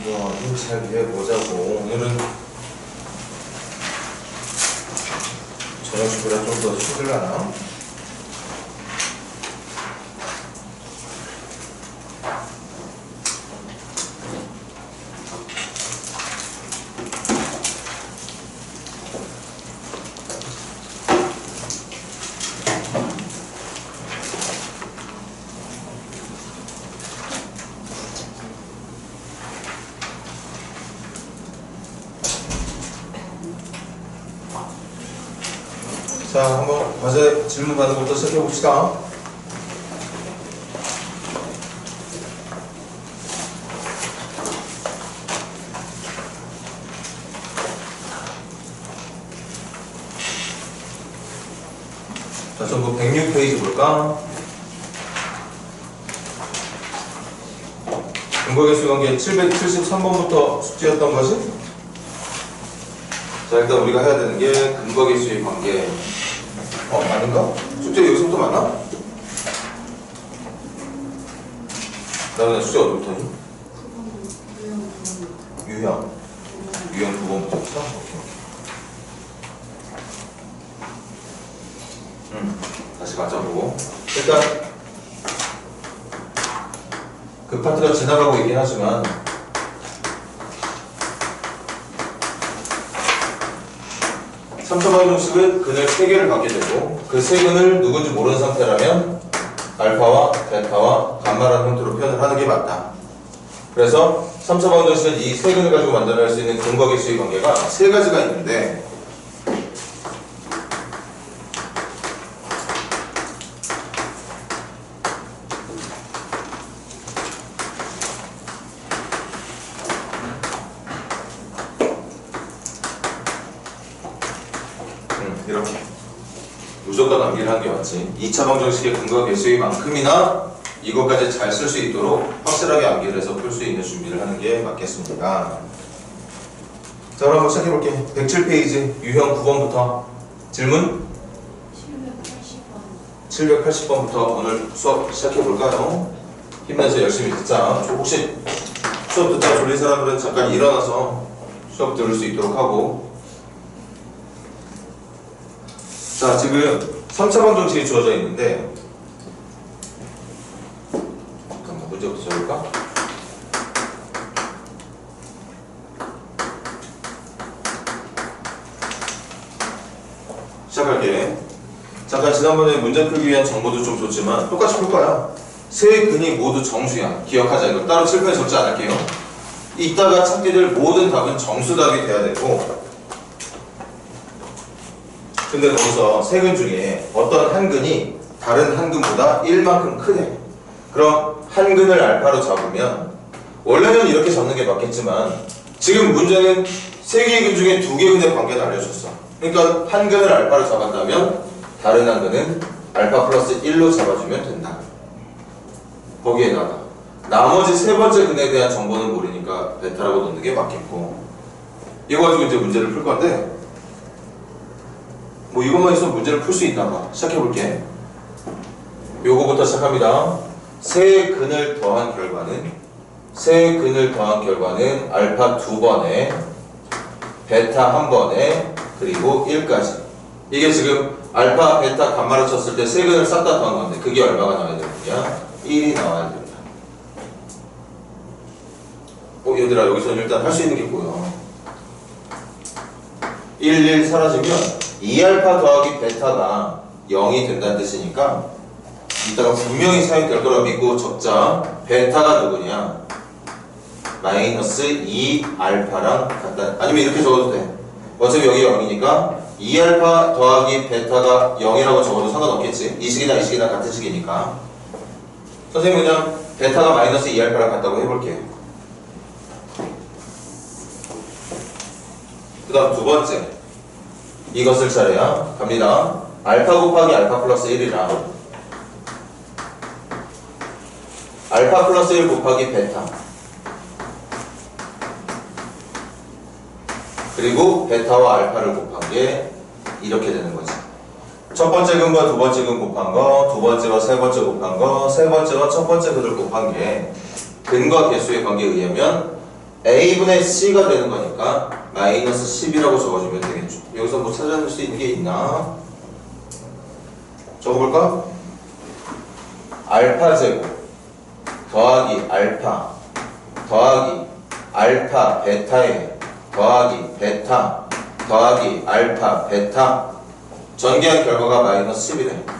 이거 잘 배워보자고. 오늘은 저녁 식구라 좀 더 힘들라나? 자, 한번 과제 질문 받는 것부터 시작해 봅시다. 자, 전부 106페이지 볼까? 근거계수 관계 773번부터 숙제였던 것이? 자, 일단 우리가 해야 되는 게 근거계수의 관계. 아닌가? 숙제 여기서부터 맞나? 나 그냥 숙제 어디부터니? 유형 9번부터 있어? 오케이. 다시 맞춰보고. 일단 그 파트가 지나가고 있긴 하지만 삼차방정식은 근을 3개를 갖게 되고 그 3근을 누군지 모르는 상태라면 알파와 베타와 감마라는 형태로 표현을 하는 게 맞다. 그래서 3차방정식은 이 3근을 가지고 만들어낼 수 있는 근거계수의 관계가 3가지가 있는데 이렇게 무조건 암기를 하는 게 맞지. 2차 방정식의 근거 개수의 만큼이나 이것까지 잘 쓸 수 있도록 확실하게 암기를 해서 풀 수 있는 준비를 하는 게 맞겠습니다. 자, 그럼 한번 시작해 볼게. 107페이지 유형 9번부터 질문 780번부터 오늘 수업 시작해 볼까요? 힘내서 열심히 듣자. 혹시 수업 듣다 졸린 사람들은 잠깐 일어나서 수업 들을 수 있도록 하고. 자, 지금 3차 방정식이 주어져 있는데 잠깐만 문제부터 적을까? 시작할게. 잠깐 지난번에 문제 풀기 위한 정보도 좀 줬지만 똑같이 풀 거야. 세 근이 모두 정수야. 기억하자. 이거 따로 칠판에 적지 않을게요. 이따가 찾게 될 모든 답은 정수답이 돼야 되고, 근데 거기서 세 근 중에 어떤 한 근이 다른 한 근보다 1만큼 크대. 그럼 한 근을 알파로 잡으면 원래는 이렇게 잡는 게 맞겠지만 지금 문제는 세 개의 근 중에 두 개의 근의 관계를 알려줬어. 그러니까 한 근을 알파로 잡았다면 다른 한 근은 알파 플러스 1로 잡아주면 된다. 거기에다가 나머지 세 번째 근에 대한 정보는 모르니까 베타라고 넣는 게 맞겠고, 이거 가지고 이제 문제를 풀 건데 뭐 이것만 있으면 문제를 풀 수 있나 봐. 시작해볼게. 요거부터 시작합니다. 세 근을 더한 결과는 알파 2번에 베타 1번에 그리고 1까지. 이게 지금 알파, 베타, 감마를 쳤을 때 세 근을 싹 다 더한 건데 그게 얼마가 나와야 되느냐? 1이 나와야 된다. 얘들아, 여기서는 일단 할 수 있는 게 뭐야? 1 사라지면 2알파 더하기 베타가 0이 된다는 뜻이니까 이따가 분명히 사용될 거라고 믿고 적자. 베타가 누구냐? 마이너스 2알파랑 같다. 아니면 이렇게 적어도 돼. 어차피 여기 0이니까 2알파 더하기 베타가 0이라고 적어도 상관없겠지. 이 식이나 이 식이나 같은 식이니까. 선생님 그냥 베타가 마이너스 2알파랑 같다고 해볼게. 그 다음 두 번째, 이거 쓸 차례야. 갑니다. 알파 곱하기 알파 플러스 1이랑 알파 플러스 1 곱하기 베타 그리고 베타와 알파를 곱한 게 이렇게 되는 거지. 첫 번째 근과 두 번째 근 곱한 거, 두 번째와 세 번째 곱한 거, 세 번째와 첫 번째 근을 곱한 게 근과 개수의 관계에 의하면 a분의 c가 되는 거니까 마이너스 10이라고 적어주면 되겠죠. 여기서 뭐 찾아낼 수 있는 게 있나? 적어볼까? 알파 제곱 더하기 알파 더하기 알파 베타에 더하기 베타 더하기 알파 베타 전개한 결과가 마이너스 10이래.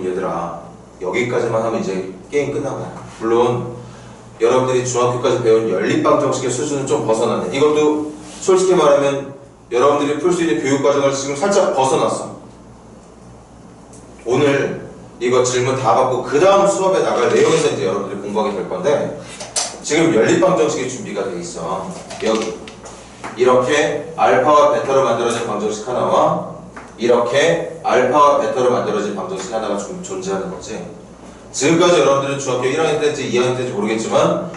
얘들아 여기까지만 하면 이제 게임 끝난 거야. 물론 여러분들이 중학교까지 배운 연립방정식의 수준은 좀 벗어나네. 이것도 솔직히 말하면 여러분들이 풀 수 있는 교육과정을 지금 살짝 벗어났어. 오늘 이거 질문 다 받고 그 다음 수업에 나갈 내용에서 이제 여러분들이 공부하게 될 건데 지금 연립방정식이 준비가 돼 있어. 여기 이렇게 알파와 베타로 만들어진 방정식 하나와 이렇게 알파와 베타로 만들어진 방정식 하나가 존재하는 거지. 지금까지 여러분들은 중학교 1학년 때인지 2학년 때인지 모르겠지만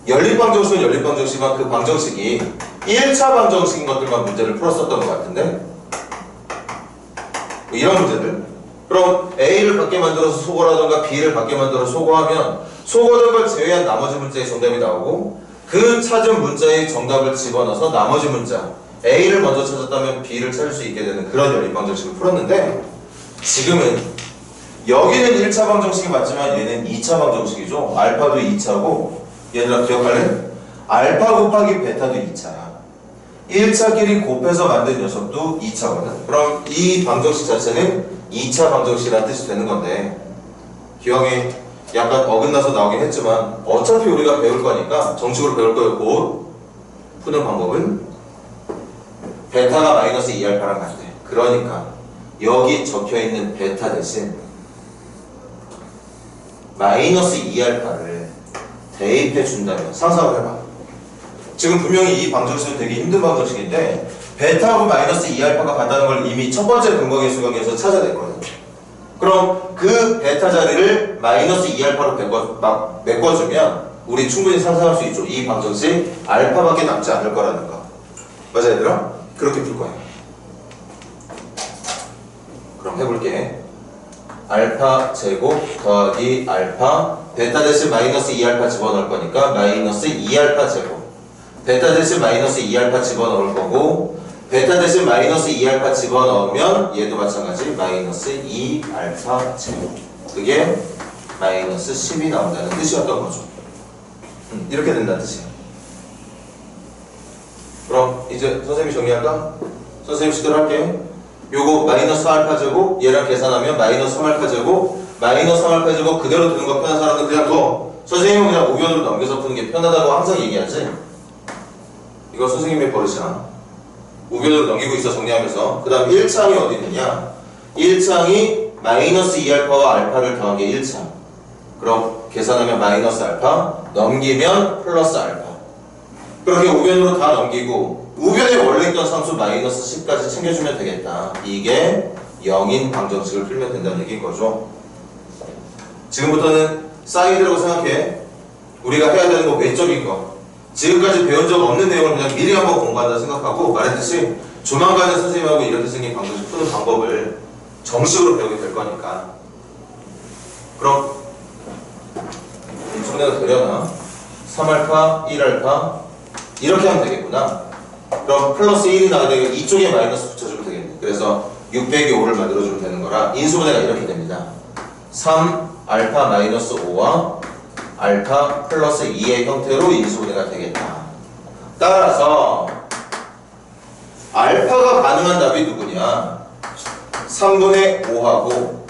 연립방정식은 연립방정식이지만 그 방정식이 1차 방정식인 것들만 문제를 풀었었던 것 같은데 뭐 이런 문제들. 그럼 A를 밖에 만들어서 소거라던가 B를 밖에 만들어서 소거하면 소거된 걸 제외한 나머지 문자의 정답이 나오고 그 찾은 문자의 정답을 집어넣어서 나머지 문자 A를 먼저 찾았다면 B를 찾을 수 있게 되는 그런 연립방정식을 풀었는데 지금은 여기는 1차 방정식이 맞지만 얘는 2차 방정식이죠. 알파도 2차고 얘들아 기억할래? 알파 곱하기 베타도 2차야. 1차끼리 곱해서 만든 녀석도 2차거든. 그럼 이 방정식 자체는 2차 방정식이라는 뜻이 되는 건데 기왕에 약간 어긋나서 나오긴 했지만 어차피 우리가 배울 거니까 정식으로 배울 거였고 푸는 방법은 베타가 마이너스 2알파랑 같대. 그러니까 여기 적혀있는 베타 대신 마이너스 2알파를 대입해 준다면 상상을 해봐. 지금 분명히 이 방정식은 되게 힘든 방정식인데 베타하고 마이너스 2알파가 같다는 걸 이미 첫 번째 근거계 수학에서 찾아냈거든. 그럼 그 베타 자리를 마이너스 2알파로 메꿔주면 우리 충분히 상상할 수 있죠. 이 방정식 알파밖에 남지 않을 거라는 거. 맞아 얘들아? 그렇게 풀 거야. 그럼 해볼게. 알파 제곱 더하기 알파 베타 대신 마이너스 2알파 집어넣을 거니까 마이너스 2알파 제곱 베타 대신 마이너스 2알파 집어넣을 거고 베타 대신 마이너스 2알파 집어넣으면 얘도 마찬가지 마이너스 2알파 제곱 그게 마이너스 10이 나온다는 뜻이었던 거죠. 이렇게 된다는 뜻이야. 그럼 이제 선생님이 정리할까? 선생님 식대로 할게. 요거 마이너스 알파 제곱 얘랑 계산하면 마이너스 3알파 제곱 마이너스 3알파 제곱 그대로 두는 거 편한 사람은 그냥 둬. 선생님은 그냥 우변으로 넘겨서 푸는 게 편하다고 항상 얘기하지. 이거 선생님의 버릇이야. 우변으로 넘기고 있어 정리하면서. 그 다음 1창이 어디 있느냐. 1창이 마이너스 2알파와 알파를 더한 게 1창. 그럼 계산하면 마이너스 알파 넘기면 플러스 알파. 그렇게 우변으로 다 넘기고 우변에 원래 있던 상수 마이너스 10까지 챙겨주면 되겠다. 이게 0인 방정식을 풀면 된다는 얘기인 거죠. 지금부터는 사이드라고 생각해. 우리가 해야 되는 거 외적인 거. 지금까지 배운 적 없는 내용을 그냥 미리 한번 공부한다 생각하고 말했듯이 조만간에 선생님하고 이렇게 생긴 방정식 푸는 방법을 정식으로 배우게 될 거니까. 그럼 정리가 되려나? 3알파, 1알파 이렇게 하면 되겠구나. 그럼 플러스 1이 나와야 되고 이쪽에 마이너스 붙여주면 되겠네. 그래서 600이 5를 만들어주면 되는 거라 인수분해가 이렇게 됩니다. 3알파 마이너스 5와 알파 플러스 2의 형태로 인수분해가 되겠다. 따라서 알파가 가능한 답이 누구냐? 3분의 5하고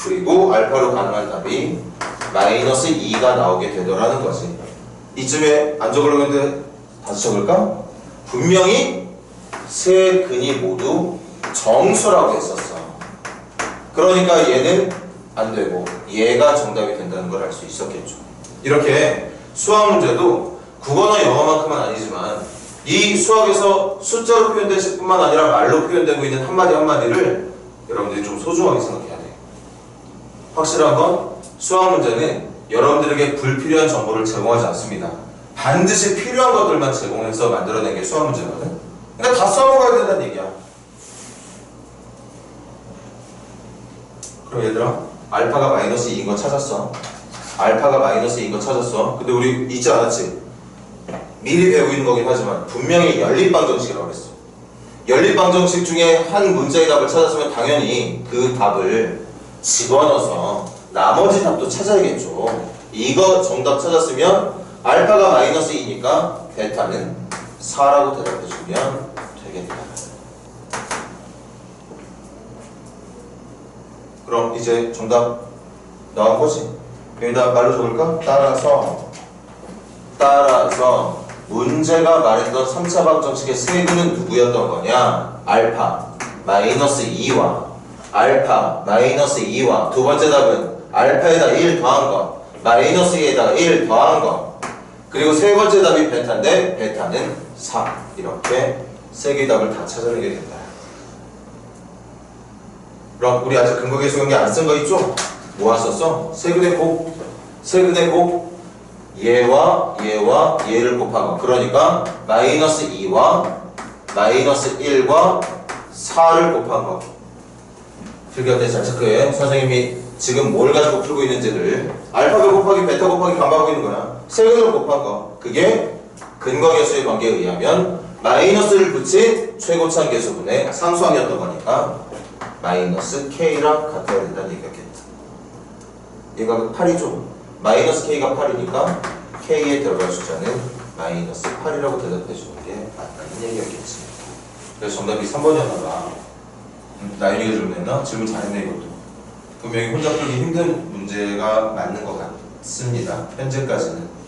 그리고 알파로 가능한 답이 마이너스 2가 나오게 되더라는 거지. 이쯤에 안 적으려고 했는데 다시 적을까? 분명히 세 근이 모두 정수라고 했었어. 그러니까 얘는 안 되고 얘가 정답이 된다는 걸 알 수 있었겠죠. 이렇게 수학 문제도 국어나 영어만큼은 아니지만 이 수학에서 숫자로 표현될 뿐만 아니라 말로 표현되고 있는 한마디 한마디를 여러분들이 좀 소중하게 생각해야 돼요. 확실한 건 수학 문제는 여러분들에게 불필요한 정보를 제공하지 않습니다. 반드시 필요한 것들만 제공해서 만들어낸 게 수학 문제거든. 그러니까 다 써먹어야 된다는 얘기야. 그럼 얘들아 알파가 마이너스 2인 거 찾았어. 알파가 마이너스 2인 거 찾았어. 근데 우리 잊지 않았지? 미리 배우고 있는 거긴 하지만 분명히 연립방정식이라고 그랬어. 연립방정식 중에 한 문제의 답을 찾았으면 당연히 그 답을 집어넣어서 나머지 답도 찾아야겠죠. 이거 정답 찾았으면 알파가 마이너스 2니까 베타는 4라고 대답해주면 되겠다. 그럼 이제 정답 나온 거지? 여기다 말로 적을까? 따라서 문제가 말했던 3차 방정식의 세근은 누구였던 거냐? 알파 마이너스 2와 알파 마이너스 2와 두 번째 답은 알파에다 1 더한 것 마이너스 2에다가 1 더한 것 그리고 세 번째 답이 베타인데 베타는 4 이렇게 세 개의 답을 다 찾아내게 된다. 그럼 우리 아직 근거계수 관계 안 쓴 거 있죠? 뭐 왔었어? 세근의 곱 얘와 얘를 곱한 거 그러니까 마이너스 2와 마이너스 1과 4를 곱한 거 필기할 때 잘 체크해. 선생님이 지금 뭘 가지고 풀고 있는지를 알파벳 곱하기 베타 곱하기 감하고 있는 거야. 세근을 곱한 거 그게 근거계수의 관계에 의하면 마이너스를 붙인 최고차항 계수분의 상수항이었던 거니까 마이너스 K랑 같아야 된다는 얘기겠다. 얘가 8이죠. 마이너스 K가 8이니까 K에 들어갈 숫자는 마이너스 8이라고 대답해 주는 게 맞다는 얘기였겠지. 그래서 정답이 3번이었나 봐. 나윤이가 질문했나? 질문 잘했네 이것도. 분명히 혼자 풀기 힘든 문제가 맞는 것 같습니다. 현재까지는.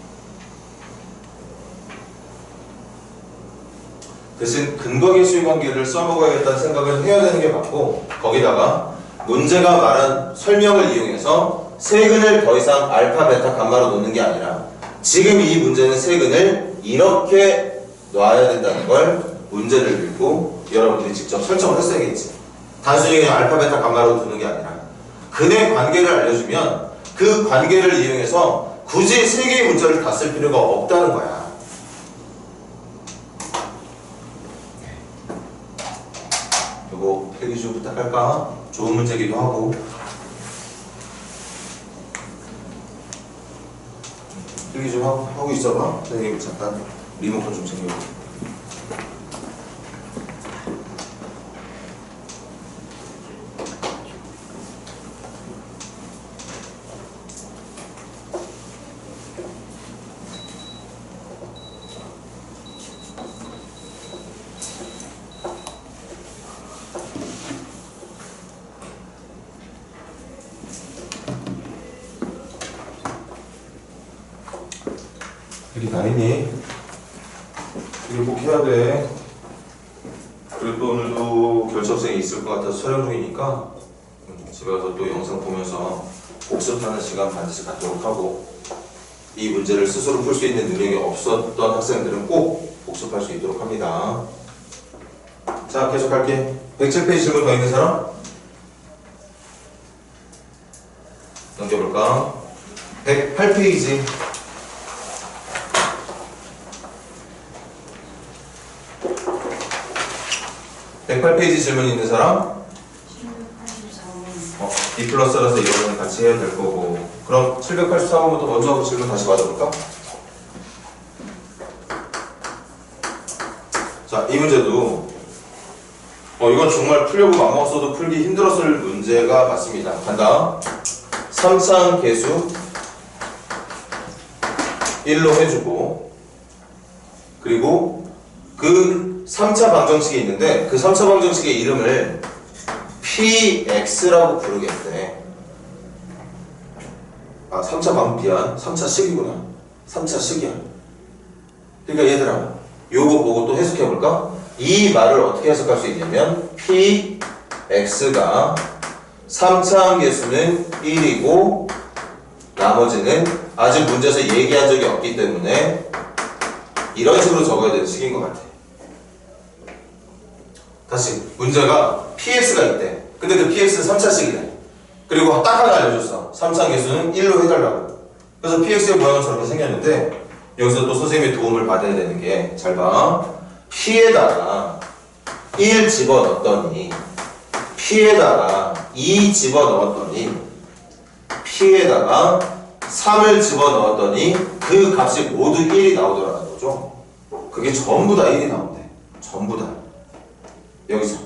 대신 근거계수의 관계를 써먹어야겠다는 생각을 해야 되는 게 맞고 거기다가 문제가 말한 설명을 이용해서 세근을 더 이상 알파, 베타, 감마로 놓는 게 아니라 지금 이 문제는 세근을 이렇게 놔야 된다는 걸 문제를 읽고 여러분들이 직접 설정을 했어야겠지. 단순히 그냥 알파, 베타, 감마로 두는 게 아니라 근의 관계를 알려주면 그 관계를 이용해서 굳이 세 개의 문자를 다 쓸 필요가 없다는 거야. 이거 필기 좀 부탁할까? 좋은 문제기도 하고. 필기 좀 하고 있어봐. 선생님 잠깐 리모컨 좀 챙겨줘. 필기 다 했니? 필기 꼭 해야 돼. 그리고 또 오늘도 결첩생이 있을 것 같아서 촬영 중이니까 집에 가서 또 영상 보면서 복습하는 시간 반드시 갖도록 하고 이 문제를 스스로 풀 수 있는 능력이 없었던 학생들은 꼭 복습할 수 있도록 합니다. 자, 계속할게. 107페이지 질문 더 있는 사람? 넘겨볼까? 108페이지 108페이지 질문 있는 사람? B 플러스라서 이거는 같이 해야 될 거고 그럼 784번부터 먼저 하고 질문 다시 받아볼까? 자, 이 문제도 이건 정말 풀려고 맘먹었어도 풀기 힘들었을 문제가 맞습니다. 간다. 3차항 계수 1로 해주고 그리고 그 3차 방정식이 있는데 그 3차 방정식의 이름을 px라고 부르겠대. 3차 방비한 3차 식이구나. 3차 식이야. 그러니까 얘들아 요거 보고 또 해석해볼까? 이 말을 어떻게 해석할 수 있냐면 px가 3차항 계수는 1이고 나머지는 아직 문제에서 얘기한 적이 없기 때문에 이런 식으로 적어야 되는 식인 것 같아. 다시 문제가 px가 있대. 근데 그 px는 3차식이래. 그리고 딱 하나 알려줬어. 3차항 계수는 1로 해달라고. 그래서 px의 모양은 저렇게 생겼는데 여기서 또 선생님의 도움을 받아야 되는 게 잘 봐. p에다가 1 집어넣었더니 p에다가 2 집어넣었더니 p에다가 3을 집어넣었더니 그 값이 모두 1이 나오더라는 거죠. 그게 전부 다 1이 나온대. 전부 다. 여기서.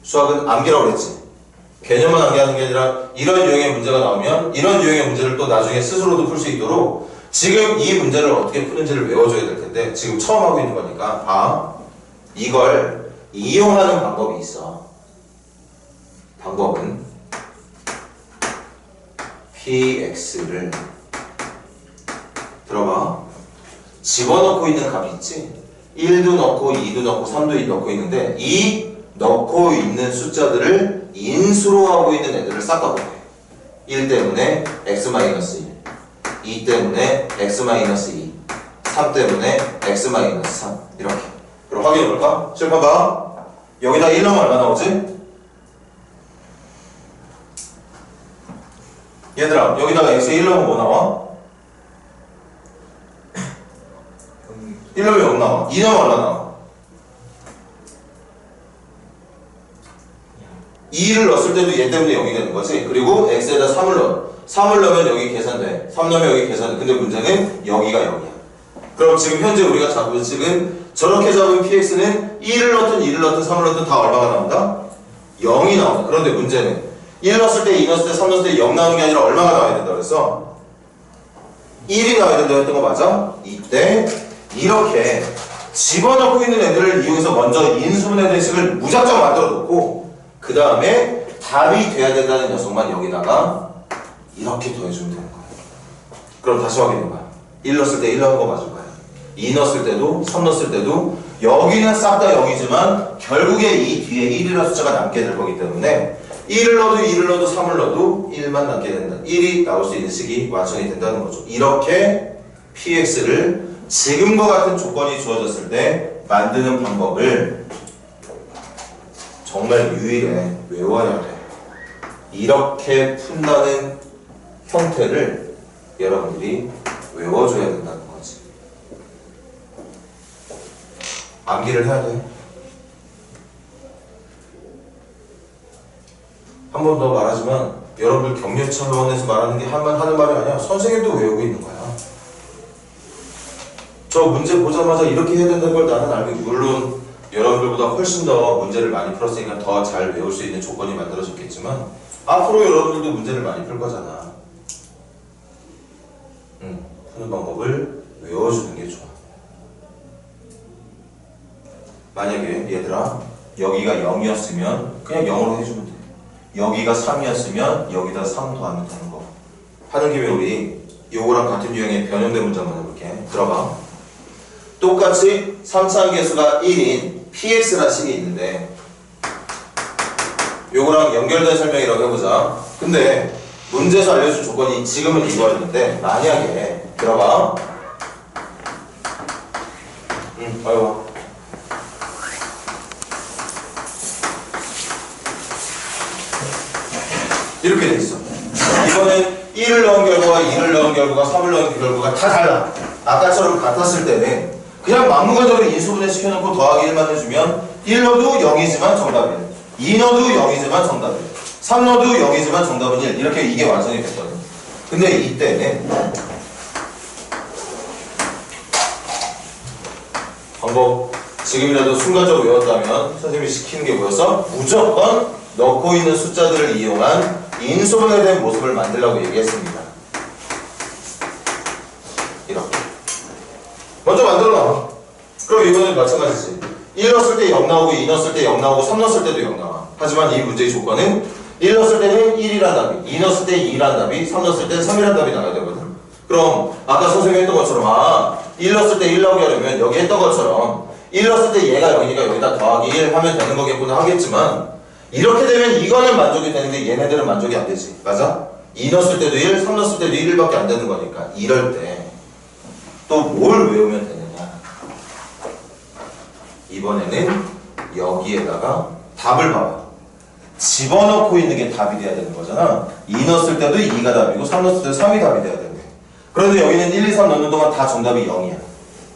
수학은 암기라고 그랬지. 개념만 암기하는 게 아니라 이런 유형의 문제가 나오면 이런 유형의 문제를 또 나중에 스스로도 풀 수 있도록 지금 이 문제를 어떻게 푸는지를 외워줘야 될 텐데 지금 처음 하고 있는 거니까 봐. 이걸 이용하는 방법이 있어. 방법은 px를 들어봐. 집어넣고 있는 값이 있지. 1도 넣고 2도 넣고 3도 넣고 있는데 이 넣고 있는 숫자들을 인수로 하고 있는 애들을 싹 다 곱해. 1 때문에 x-1, 2 때문에 x-2, 3 때문에 x-3 이렇게. 그럼 확인해 볼까? 칠판 봐. 여기다 1 넣으면 얼마 나오지? 얘들아 여기다가 x에 1 넣으면 뭐 나와? 1 넣으면 0 나와. 2 넣으면 얼마 나와? 2를 넣었을 때도 얘 때문에 0이 되는 거지. 그리고 x에다 3을 넣어. 3을 넣으면 여기 계산돼. 3 넣으면 여기 계산돼. 근데 문제는 여기가 0이야. 그럼 지금 현재 우리가 잡은 식은 저렇게 잡은 px는 1을 넣든 2를 넣든 3을 넣든 다 얼마가 나온다? 0이 나온다. 그런데 문제는 1 넣었을 때, 2 넣었을 때, 3 넣었을 때 0 나오는 게 아니라 얼마가 나와야 된다 그랬어? 1이 나와야 된다고 했던 거 맞아? 이때 이렇게 집어넣고 있는 애들을 이용해서 먼저 인수분해 대식을 무작정 만들어 놓고 그 다음에 답이 돼야 된다는 녀석만 여기다가 이렇게 더해주면 되는 거야. 그럼 다시 확인해봐. 1 넣었을 때 1 넣은 거 맞을 거야. 2 넣었을 때도 3 넣었을 때도 여기는 싹 다 0이지만 결국에 이 뒤에 1이라는 숫자가 남게 될 거기 때문에 1을 넣어도 2를 넣어도 3을 넣어도 1만 남게 된다. 1이 나올 수 있는 식이 완성이 된다는 거죠. 이렇게 px를 지금과 같은 조건이 주어졌을 때 만드는 방법을 정말 유일해. 외워야 돼. 이렇게 푼다는 형태를 여러분들이 외워줘야 된다는 거지. 암기를 해야 돼. 한 번 더 말하지만 여러분들 격려 차원에서 말하는 게 하는 말이 아니야. 선생님도 외우고 있는 거야. 저 문제 보자마자 이렇게 해야 된다는 걸 나는 알고, 물론 여러분들보다 훨씬 더 문제를 많이 풀었으니까 더 잘 외울 수 있는 조건이 만들어졌겠지만 앞으로 여러분들도 문제를 많이 풀 거잖아. 푸는 방법을 외워주는 게 좋아. 만약에 얘들아 여기가 0이었으면 그냥 0으로 해주면 돼. 여기가 3이었으면 여기다 3 더하면 되는 거. 하는 김에 우리 요거랑 같은 유형의 변형된 문장만 해볼게. 들어봐. 똑같이 3차원 계수가 1인 px라는 식이 있는데 요거랑 연결된 설명이라고 해보자. 근데 문제에서 알려준 조건이 지금은 이거였는데 만약에 들어봐. 빨리 와. 이렇게 돼 있어. 이거는 1을 넣은 결과와 2를 넣은 결과가 3을 넣은 결과가 다 달라. 아까처럼 같았을 때는 그냥 막무가내로 인수분해 시켜놓고 더하기 1만 해주면 1 넣어도 0이지만 정답이야. 2 넣어도 0이지만 정답이야. 3 넣어도 0이지만 정답은 1. 이렇게 이게 완성이 됐거든. 근데 이때는 방법 지금이라도 순간적으로 외웠다면 선생님이 시키는 게 뭐였어? 무조건 넣고 있는 숫자들을 이용한 인수분해된 모습을 만들라고 얘기했습니다. 이렇게 먼저 만들어놔. 그럼 이거는 마찬가지지. 1 넣었을 때 0 나오고 2 넣었을 때 0 나오고 3 넣었을 때도 0 나와. 하지만 이 문제의 조건은 1 넣었을 때는 1이란 답이, 2 넣었을 때 2란 답이, 3 넣었을 때는 3이란 답이 나와야 되거든. 그럼 아까 선생님이 했던 것처럼 1 넣었을 때 1 나오게 하려면 여기 했던 것처럼 1 넣었을 때 얘가 0이니까 여기다 더하기 1 하면 되는 거겠구나 하겠지만 이렇게 되면 이거는 만족이 되는데 얘네들은 만족이 안 되지. 맞아? 2 넣었을 때도 1, 3 넣었을 때도 1밖에 안 되는 거니까 이럴 때 또 뭘 외우면 되느냐. 이번에는 여기에다가 답을 봐봐. 집어넣고 있는 게 답이 돼야 되는 거잖아. 2 넣었을 때도 2가 답이고 3 넣었을 때도 3이 답이 돼야 되는 거야. 그런데 여기는 1, 2, 3 넣는 동안 다 정답이 0이야.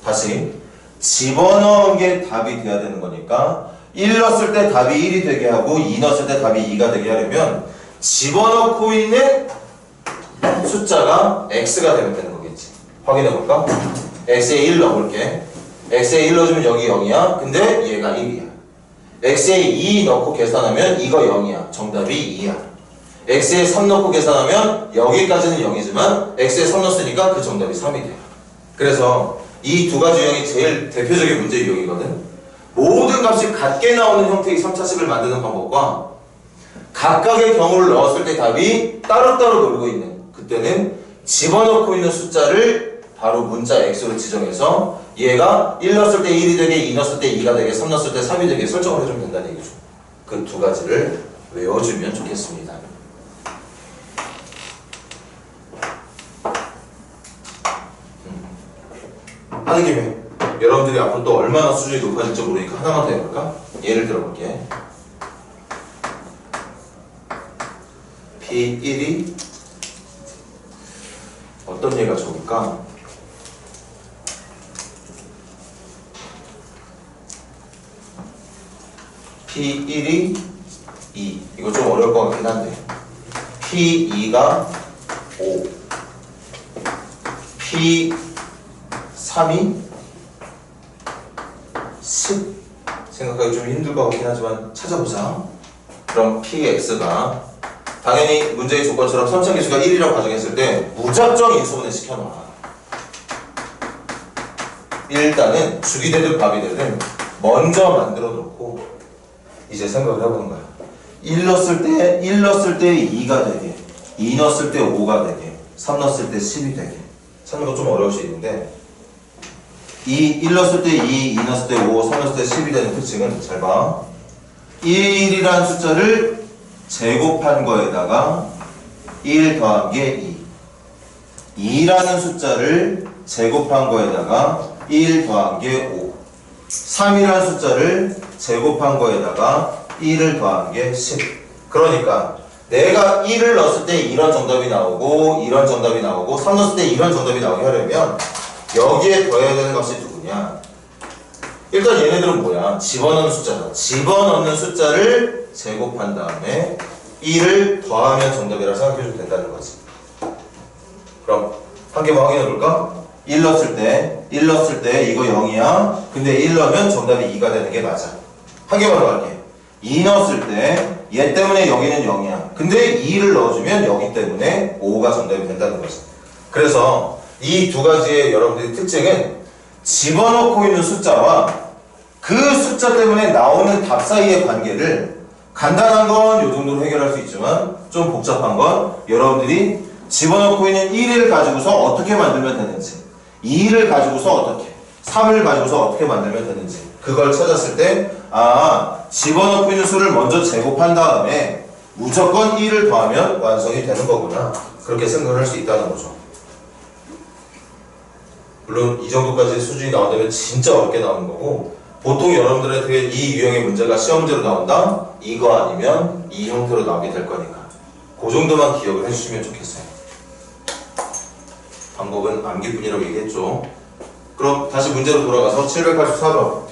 다시 집어넣은 게 답이 돼야 되는 거니까 1 넣었을 때 답이 1이 되게 하고 2 넣었을 때 답이 2가 되게 하려면 집어넣고 있는 숫자가 x가 되면 되는 거겠지. 확인해 볼까? x에 1 넣어볼게. x에 1 넣어주면 여기 0이야. 근데 얘가 1이야. x에 2 넣고 계산하면 이거 0이야. 정답이 2야. x에 3 넣고 계산하면 여기까지는 0이지만 x에 3 넣었으니까 그 정답이 3이 돼요. 그래서 이 두 가지 유형이 제일 대표적인 문제 유형이거든. 모든 값이 같게 나오는 형태의 3차식을 만드는 방법과 각각의 경우를 넣었을 때 답이 따로따로 놀고 있는, 그때는 집어넣고 있는 숫자를 바로 문자 x로 지정해서 얘가 1 넣었을 때 1이 되게, 2 넣었을 때 2가 되게, 3 넣었을 때 3이 되게 설정을 해주면 된다는 얘기죠. 그 두 가지를 외워주면 좋겠습니다. 하는 김에 여러분들이 앞으로 또 얼마나 수준이 높아질지 모르니까 하나만 더 해볼까? 예를 들어볼게. P1이 어떤 예가 좋을까? P1이 2. 이거 좀 어려울 것 같긴 한데. P2가 5. P3이 10. 생각하기 좀 힘들 것 같긴 하지만 찾아보자. 그럼 PX가 당연히 문제의 조건처럼 선천계수가 1이라고 가정했을 때 무작정 인수분해 시켜놔. 일단은 죽이 되든 밥이 되든 먼저 만들어 놓고 이제 생각을 해보는 거야. 1 넣었을 때 2가 되게, 2 넣었을 때 5가 되게, 3 넣었을 때 10이 되게. 찾는 거 좀 어려울 수 있는데 1 넣었을 때 2, 2 넣었을 때 5, 3 넣었을 때 10이 되는 특징은 잘 봐. 1이라는 숫자를 제곱한 거에다가 1 더한 게 2. 2라는 숫자를 제곱한 거에다가 1 더한 게 5. 3이라는 숫자를 제곱한 거에다가 1을 더한 게 10. 그러니까 내가 1을 넣었을 때 이런 정답이 나오고 이런 정답이 나오고 3 넣었을 때 이런 정답이 나오게 하려면 여기에 더해야 되는 값이 누구냐? 일단 얘네들은 뭐야? 집어넣는 숫자다. 집어넣는 숫자를 제곱한 다음에 1을 더하면 정답이라 생각해주면 된다는 거지. 그럼 한 개만 확인해 볼까? 1 넣었을 때 이거 0이야. 근데 1 넣으면 정답이 2가 되는 게 맞아. 한 개만 더 할게. 2 넣었을 때 얘 때문에 여기는 0이야. 근데 2를 넣어주면 여기 때문에 5가 정답이 된다는 거지. 그래서 이 두 가지의 여러분들의 특징은 집어넣고 있는 숫자와 그 숫자 때문에 나오는 답 사이의 관계를 간단한 건 이 정도로 해결할 수 있지만 좀 복잡한 건 여러분들이 집어넣고 있는 1을 가지고서 어떻게 만들면 되는지, 2를 가지고서 어떻게, 3을 가지고서 어떻게 만들면 되는지 그걸 찾았을 때 집어넣고 있는 수를 먼저 제곱한 다음에 무조건 1을 더하면 완성이 되는 거구나. 그렇게 생각을 할 수 있다는 거죠. 물론 이 정도까지 수준이 나온다면 진짜 어렵게 나오는 거고, 보통 여러분들한테 이 유형의 문제가 시험 문제로 나온다? 이거 아니면 이 형태로 나오게 될 거니까 그 정도만 기억을 해주시면 좋겠어요. 방법은 암기뿐이라고 얘기했죠. 그럼 다시 문제로 돌아가서 784번.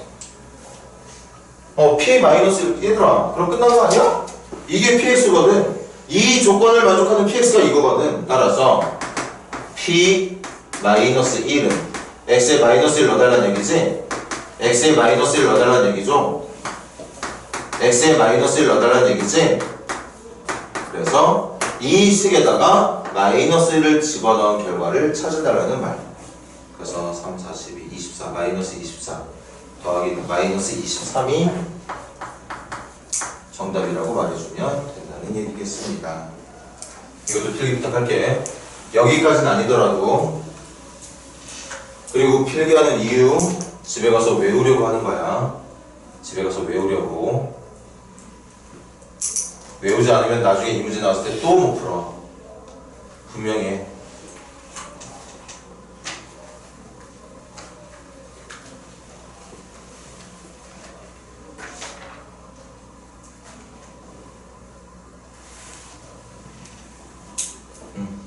P 마이너스 얘들아, 그럼 끝난 거 아니야? 이게 PX거든. 이 조건을 만족하는 PX가 이거거든. 따라서 P 마이너스 1은 X에 마이너스 1 넣어달라는 얘기지? X에 마이너스 1 넣어달라는 얘기죠? X에 마이너스 1 넣어달라는 얘기지? 그래서 이 식에다가 마이너스 1을 집어넣은 결과를 찾아달라는 말. 그래서 3, 4, 12, 24, 마이너스 24 더하기 마이너스 23이 정답이라고 말해주면 된다는 얘기겠습니다. 이것도 필기 부탁할게. 여기까지는 아니더라도, 그리고 필기하는 이유 집에 가서 외우려고 하는 거야. 집에 가서 외우려고. 외우지 않으면 나중에 이 문제 나왔을 때 또 못 풀어. 분명히.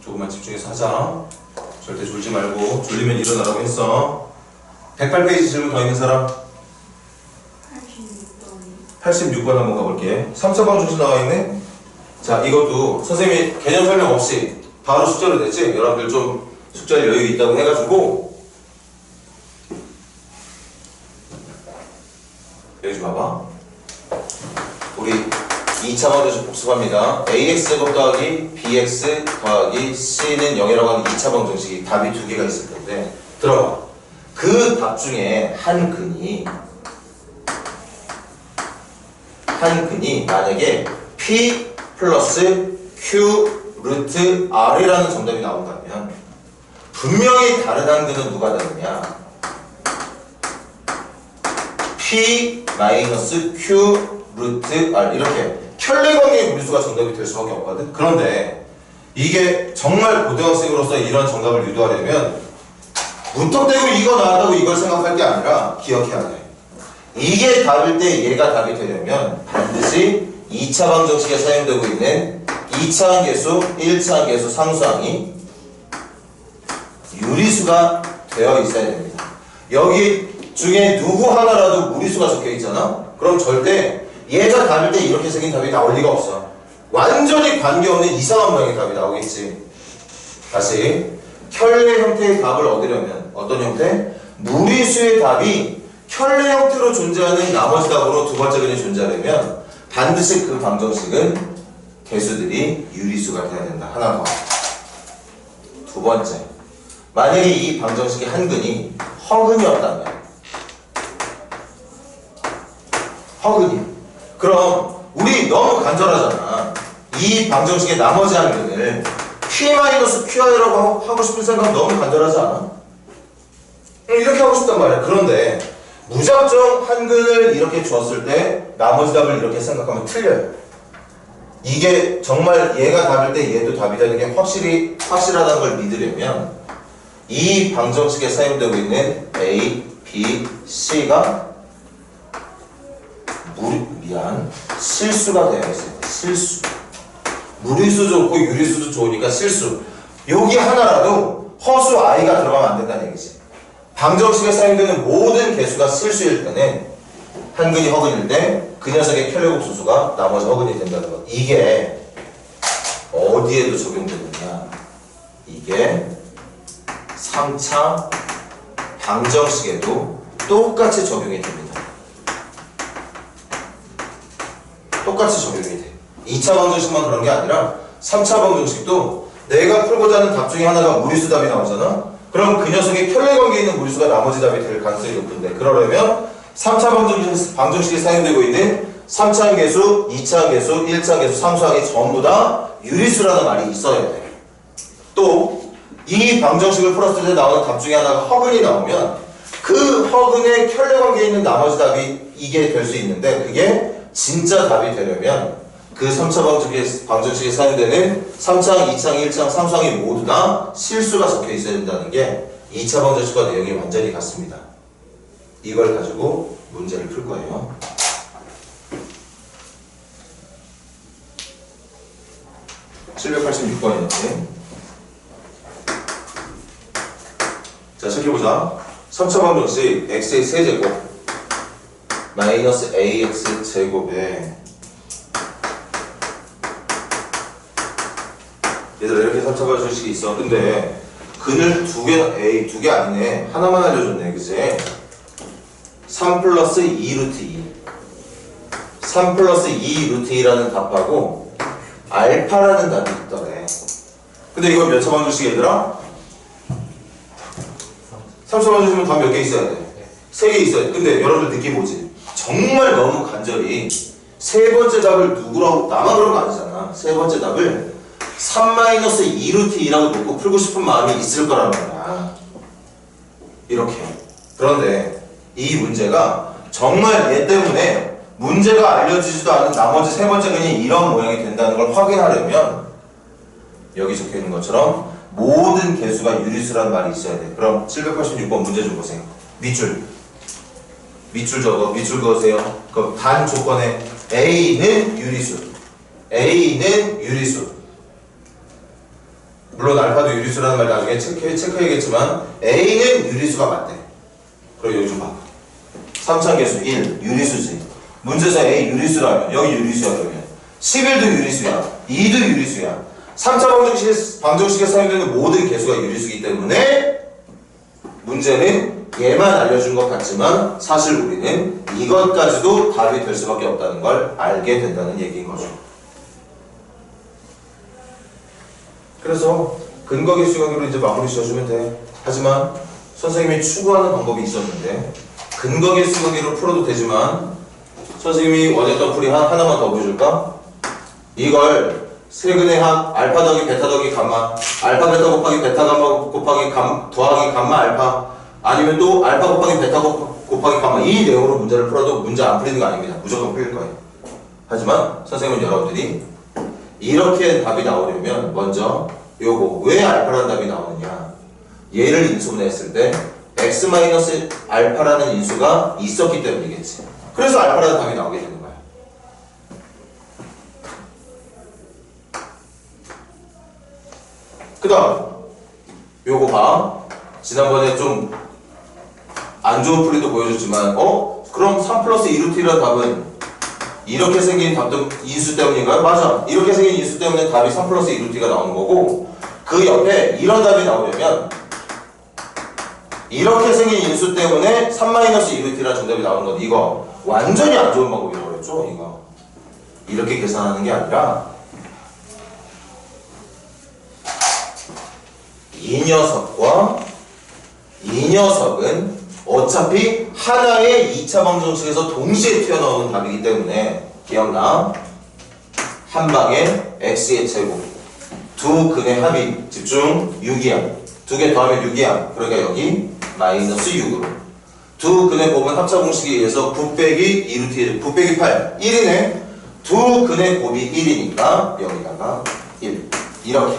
조금만 집중해서 하자. 절대 졸지 말고. 졸리면 일어나라고 했어. 108페이지 질문 더 있는 사람? 86번 한번 가볼게. 3차방 중심 나와있네? 자, 이것도 선생님이 개념 설명 없이 바로 숙제로 됐지? 여러분들 좀 숙제할 여유 있다고 해가지고 여기 좀 봐봐. 우리 2차 방정식 복습합니다. ax제곱 더하기 bx 더하기 c는 0이라고 하는 2차 방정식이 답이 두 개가 있을 텐데 들어봐. 그 답 중에 한 근이 만약에 p 플러스 q 루트 r이라는 정답이 나온다면 분명히 다른 한 근은 누가 다르냐? p 마이너스 q 루트 r 이렇게 켤레관계의 무리수가 정답이 될 수밖에 없거든. 그런데 이게 정말 고등학생으로서 이런 정답을 유도하려면 무턱대고 이거 나왔다고 이걸 생각할 게 아니라 기억해야 돼. 이게 답일 때 얘가 답이 되려면 반드시 2차 방정식에 사용되고 있는 2차 함계수, 1차 함계수 상수항이 유리수가 되어 있어야 됩니다. 여기 중에 누구 하나라도 무리수가 적혀 있잖아? 그럼 절대 얘가 답일 때 이렇게 생긴 답이 나올 리가 없어. 완전히 관계없는 이상한 모양의 답이 나오겠지. 다시 켤레 형태의 답을 얻으려면 어떤 형태? 무리수의 답이 켤레 형태로 존재하는 나머지 답으로 두 번째 근이 존재하려면 반드시 그 방정식은 개수들이 유리수가 돼야 된다. 하나 더. 두 번째, 만약에 이 방정식의 한 근이 허근이었다면 그럼 우리 너무 간절하잖아. 이 방정식의 나머지 한 근을 p-qi라고 하고 싶은 생각 너무 간절하지 않아? 이렇게 하고 싶단 말이야. 그런데 무작정 한 근을 이렇게 주었을 때 나머지 답을 이렇게 생각하면 틀려요. 이게 정말 얘가 답일 때 얘도 답이 되는 게 확실하다는 걸 믿으려면 이 방정식에 사용되고 있는 A, B, C가 실수가 되어 있어요. 실수. 무리수 좋고 유리수도 좋으니까 실수. 여기 하나라도 허수 i가 들어가면 안 된다는 얘기지. 방정식에 사용되는 모든 개수가 실수일 때는 한 근이 허근일 때 그 녀석의 켤레국수수가 나머지 허근이 된다는 것. 이게 어디에도 적용되느냐? 이게 3차 방정식에도 똑같이 적용이 됩니다. 똑같이 적용이 돼. 2차 방정식만 그런 게 아니라 3차 방정식도 내가 풀고자 하는 답 중에 하나가 무리수 답이 나오잖아? 그럼 그 녀석의 켤레 관계에 있는 무리수가 나머지 답이 될 가능성이 높은데 그러려면 3차 방정식에 사용되고 있는 3차 함계수, 2차 함계수, 1차 함계수, 상수항이 전부 다 유리수라는 말이 있어야 돼. 또 이 방정식을 풀었을 때 나오는 답 중에 하나가 허근이 나오면 그 허근의 켤레 관계에 있는 나머지 답이 이게 될 수 있는데 그게 진짜 답이 되려면 그 3차 방정식에 사용되는 3차항, 2차항, 1차항, 상수항이 모두 다 실수가 적혀 있어야 된다는 게 2차 방정식과 내용이 완전히 같습니다. 이걸 가지고 문제를 풀 거예요. (786번이었지) 자, 체크해보자. 3차 방정식 x의 세제곱 마이너스 ax 제곱에 얘들아 이렇게 3차 방정식이 있어. 근데 근을 두 개 아니네. 하나만 알려줬네. 그치? 3 플러스 2 루트 2 3 플러스 2 루트 2라는 답하고 알파라는 답이 있더래. 근데 이건 몇 차 방정식 얘들아? 3차 방정식이면 답 몇 개 있어야 돼? 3개 있어야 돼. 근데 여러분들 느낌 오지? 정말 너무 간절히 세 번째 답을 누구라고 나만 그런 거 아니잖아. 세 번째 답을 3-2 루트 2라고 놓고 풀고 싶은 마음이 있을 거란 말이야. 이렇게. 그런데 이 문제가 정말 얘 때문에 문제가 알려지지도 않은 나머지 세 번째 근이 이런 모양이 된다는 걸 확인하려면 여기 적혀 있는 것처럼 모든 개수가 유리수라는 말이 있어야 돼. 그럼 786번 문제 좀 보세요. 밑줄 그으세요. 그럼 단 조건에 A는 유리수. 물론 알파도 유리수라는 말 나중에 체크해야겠지만 A는 유리수가 맞대. 그럼 여기 좀 봐. 3차 개수 1 유리수지. 문제에서 A 유리수라면 여기 유리수야. 그러면 11도 유리수야. 2도 유리수야. 3차 방정식에 사용되는 모든 개수가 유리수이기 때문에 문제는 얘만 알려준 것 같지만 사실 우리는 이것까지도 답이 될 수밖에 없다는 걸 알게 된다는 얘기인 거죠. 그래서 근거계수 관계로 이제 마무리 지어주면 돼. 하지만 선생님이 추구하는 방법이 있었는데 근거계수 관계로 풀어도 되지만 선생님이 원했던 풀이 하나만 더 보여줄까? 이걸 세근의 합 알파 더하기 베타 더하기 감마, 알파 베타 곱하기 베타 감마 곱하기 더하기 감마 알파, 아니면 또 알파 곱하기 베타 곱하기 감마, 이 내용으로 문제를 풀어도 문제 안 풀리는 거 아닙니다. 무조건 풀릴 거예요. 하지만 선생님은 여러분들이 이렇게 답이 나오려면 먼저 요거 왜 알파라는 답이 나오느냐, 얘를 인수분해했을 때 x-알파라는 인수가 있었기 때문이겠지. 그래서 알파라는 답이 나오게 되는 거야. 그 다음 요거 봐. 지난번에 좀 안 좋은 풀이도 보여줬지만 그럼 3 플러스 2루트라는 답은 이렇게 생긴 답도 인수 때문인가요? 맞아. 이렇게 생긴 인수 때문에 답이 3 플러스 2루트가 나오는 거고, 그 옆에 이런 답이 나오려면 이렇게 생긴 인수 때문에 3-2루트라는 정답이 나오는 건 이거 완전히 안 좋은 방법이라고 그랬죠. 이거 이렇게 계산하는 게 아니라 이 녀석은 어차피 하나의 2차 방정식에서 동시에 튀어나오는 답이기 때문에 기억나? 한 방에 x의 제곱, 두 근의 합이 집중 6이야. 두 개 더하면 6이야. 그러니까 여기 마이너스 6으로 두 근의 곱은 합차 공식에 의해서 9 빼기 2루트 9 빼기 8 1이네. 두 근의 곱이 1이니까 여기다가 1 이렇게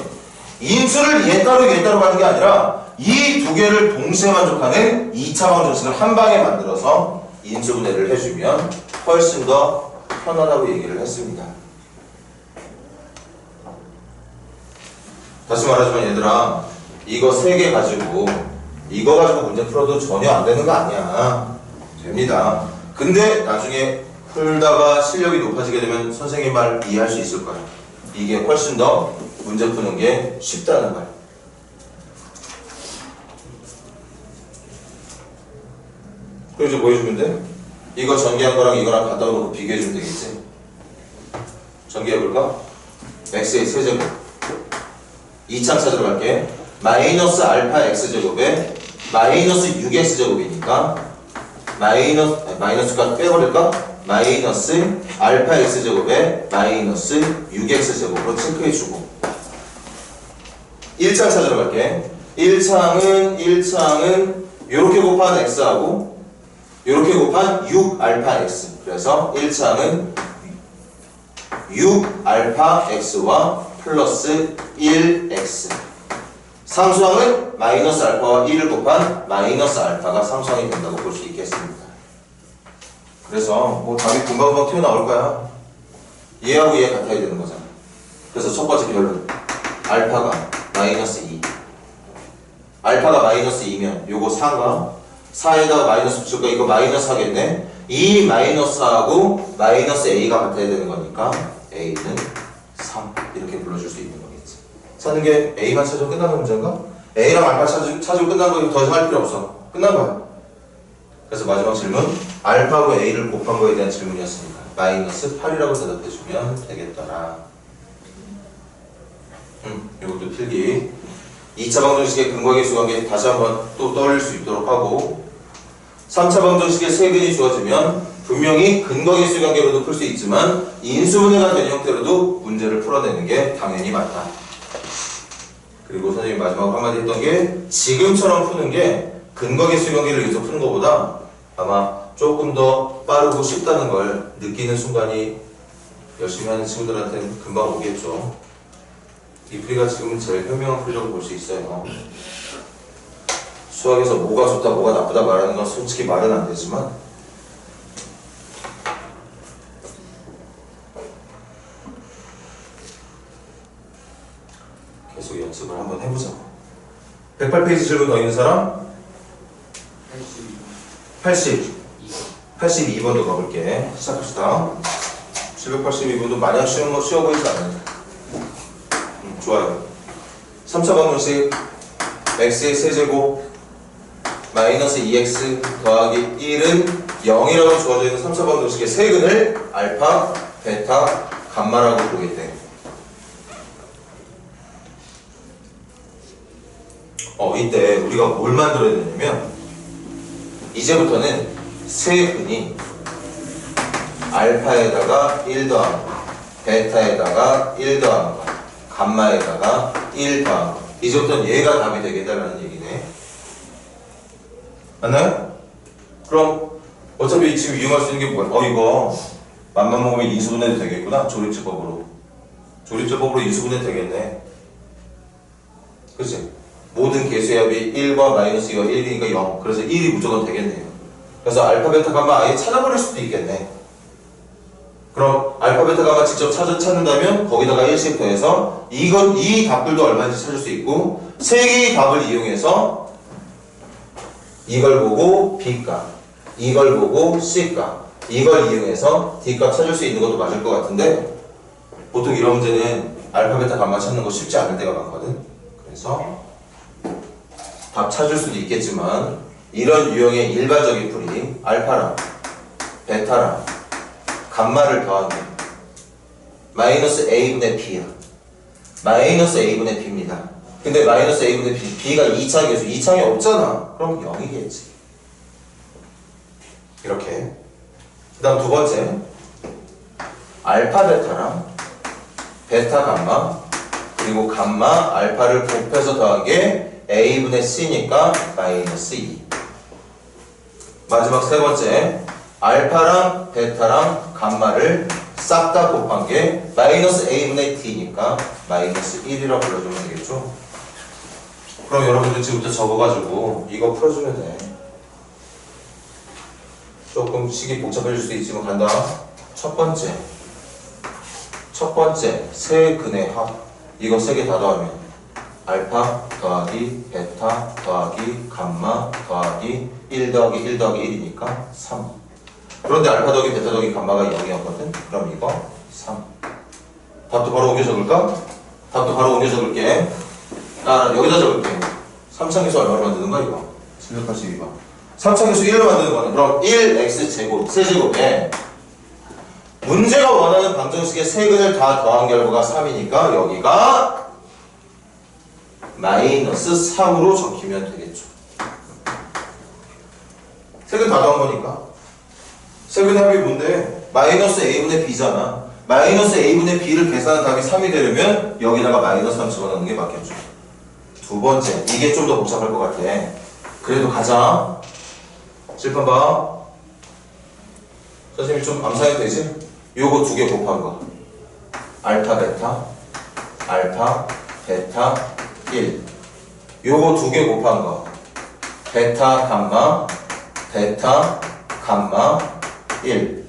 인수를 얘 따로 가는 게 아니라 이 두 개를 동시에 만족하는 2차 방정식을 한 방에 만들어서 인수분해를 해주면 훨씬 더 편하다고 얘기를 했습니다. 다시 말하지만 얘들아, 이거 3개 가지고 이거 가지고 문제 풀어도 전혀 안 되는 거 아니야. 됩니다. 근데 나중에 풀다가 실력이 높아지게 되면 선생님 말 이해할 수 있을 거야. 이게 훨씬 더 문제 푸는 게 쉽다는 말. 그럼 이제 뭐 해주면 돼? 이거 전개한 거랑 이거랑 갖다 놓고 비교해주면 되겠지? 전개해볼까? x의 세제곱 2창 찾으러 갈게. 마이너스 알파 x제곱에 마이너스 6x제곱이니까 마이너스가 빼버릴까? 마이너스 알파 x제곱에 마이너스 6x제곱으로 체크해주고 1창 찾으러 갈게. 1창은 요렇게 곱한 x하고 요렇게 곱한 6알파 x. 그래서 1창은 6알파 x와 플러스 1x. 상수항은 마이너스 알파와 1을 곱한 마이너스 알파가 상수항이 된다고 볼 수 있겠습니다. 그래서 뭐 답이 금방금방 튀어나올 거야. 얘하고 얘 같아야 되는 거잖아. 그래서 첫 번째 결론, 알파가 마이너스 2. 알파가 마이너스 2면 요거 4가 4에다가 마이너스 붙일까? 이거 마이너스 하겠네. 이 마이너스하고 마이너스 a가 같아야 되는 거니까 a는 3 이렇게 불러줄 수 있는 거겠지. 찾는 게 a만 찾으면 끝나는 문제인가? a랑 알파 찾으면 끝나는 거니까 더 이상 할 필요 없어. 끝난 거야. 그래서 마지막 질문, 알파하고 a를 곱한 거에 대한 질문이었으니까 마이너스 8이라고 대답해주면 되겠더라. 이것도 필기. 2차 방정식의 근거계수 관계 다시 한번 또 떠올릴 수 있도록 하고, 3차 방정식의 세근이 주어지면 분명히 근거계수 관계로도 풀 수 있지만 인수분해가 된 형태로도 문제를 풀어내는 게 당연히 맞다. 그리고 선생님이 마지막으로 한마디 했던 게, 지금처럼 푸는 게 근거계수 관계를 위해서 푸는 것보다 아마 조금 더 빠르고 쉽다는 걸 느끼는 순간이 열심히 하는 친구들한테는 금방 오겠죠. 이 풀이가 지금은 제일 현명한 풀이라고 볼 수 있어요. 수학에서 뭐가 좋다 뭐가 나쁘다 말하는 건 솔직히 말은 안 되지만 계속 연습을 한번 해보자고. 108페이지 질문 더 있는 사람? 82번도 가볼게. 시작합시다. 782번도 마냥 쉬워 보이지 않아요. 좋아요. 3차 방정식 x의 세제곱 마이너스 2x 더하기 1은 0이라고 주어져 있는 3차 방정식의 세근을 알파, 베타, 감마라고 부르겠대. 이때 우리가 뭘 만들어야 되냐면 이제부터는 세근이 알파에다가 1 더한 거, 베타에다가 1 더한 거, 감마에다가 1 더한 거. 이제부터는 얘가 답이 되겠다라는 얘기네. 맞나요? 그럼 어차피 지금 이용할 수 있는 게 뭐야? 이거 맘만 먹으면 인수분해도 되겠구나. 조립제법으로. 조립제법으로 인수분해 되겠네. 그치? 모든 개수의 합이 1과 마이너스 2와 1이니까 0. 그래서 1이 무조건 되겠네요. 그래서 알파, 베타, 감마 아예 찾아버릴 수도 있겠네. 그럼 알파, 베타, 감마 직접 찾는다면 거기다가 1씩 더해서 이 답들도 얼마인지 찾을 수 있고 세 개의 답을 이용해서 이걸 보고 B값, 이걸 보고 C값, 이걸 이용해서 D값 찾을 수 있는 것도 맞을 것 같은데 보통 이런 문제는 알파, 베타, 감마 찾는 거 쉽지 않을 때가 많거든. 그래서 답 찾을 수도 있겠지만 이런 유형의 일반적인 풀이 알파랑 베타랑 감마를 더하면 마이너스 a분의 b야. 마이너스 a분의 b입니다. 근데 마이너스 a분의 b, b가 2창 계수, 2창이 없잖아. 그럼 0이겠지. 이렇게. 그 다음 두 번째 알파 베타랑 베타 감마 그리고 감마 알파를 곱해서 더한 게 a분의 c니까 마이너스 2. 마지막 세 번째 알파랑 베타랑 감마를 싹 다 곱한 게 마이너스 a분의 t니까 마이너스 1이라고 불러주면 되겠죠. 그럼 여러분들 지금부터 적어가지고 이거 풀어주면 돼. 조금 식이 복잡해질 수도 있지만 간다. 첫 번째 세 근의 합 이거 세 개 다 더하면 알파 더하기 베타 더하기 감마 더하기 1 더하기 1 더하기 1이니까 3. 그런데 알파 더하기 베타 더하기 감마가 0이었거든? 그럼 이거 3. 답도 바로 옮겨 적을까? 답도 바로 옮겨 적을게. 여기다 적을게. 3창에서 얼마로 만드는 거야 이거? 782번. 3창에서 1로 만드는 거는 그럼 1x제곱 세제곱에 문제가 원하는 방정식의 세근을 다 더한 결과가 3이니까 여기가 마이너스 3으로 적히면 되겠죠. 세근 다 더한 거니까. 세근의 합이 뭔데? 마이너스 a분의 b잖아. 마이너스 a분의 b를 계산한 답이 3이 되려면 여기다가 마이너스 3 집어넣는 게 맞겠죠. 두 번째, 이게 좀 더 복잡할 것 같아. 그래도 가자. 칠판 봐. 선생님이 좀 암산해도 되지? 요거 두 개 곱한 거. 알파, 베타, 1. 요거 두 개 곱한 거. 베타, 감마, 1.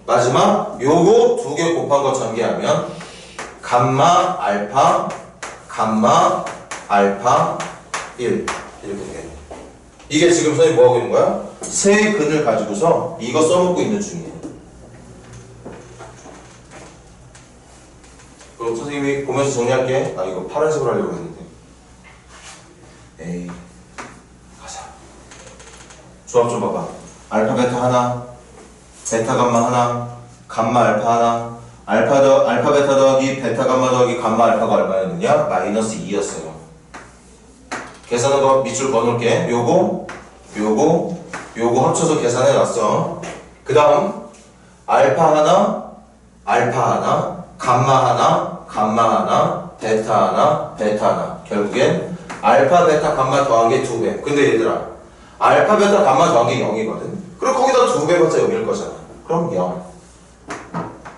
마지막 요거 두 개 곱한 거 전개하면 감마, 알파, 1. 이렇게 되겠네. 이게 지금 선생님 뭐하고 있는 거야? 세 근을 가지고서 이거 써먹고 있는 중이에요. 그럼 선생님이 보면서 정리할게. 이거 파란색으로 하려고 했는데. 에이, 가자. 조합 좀 봐봐. 알파 베타 하나, 베타 감마 하나, 감마 알파 하나, 알파 베타 더하기 베타 감마 더하기 감마 알파가 얼마였느냐? 마이너스 2였어요. 계산한 거 밑줄 그어놓을게. 요거 합쳐서 계산해 놨어. 그 다음 알파 하나, 감마 하나, 베타 하나. 결국엔 알파, 베타, 감마 더한 게 2배. 근데 얘들아, 알파, 베타, 감마 더한 게 0이거든. 그럼 거기다 2배 봤자 0일 거잖아. 그럼 0.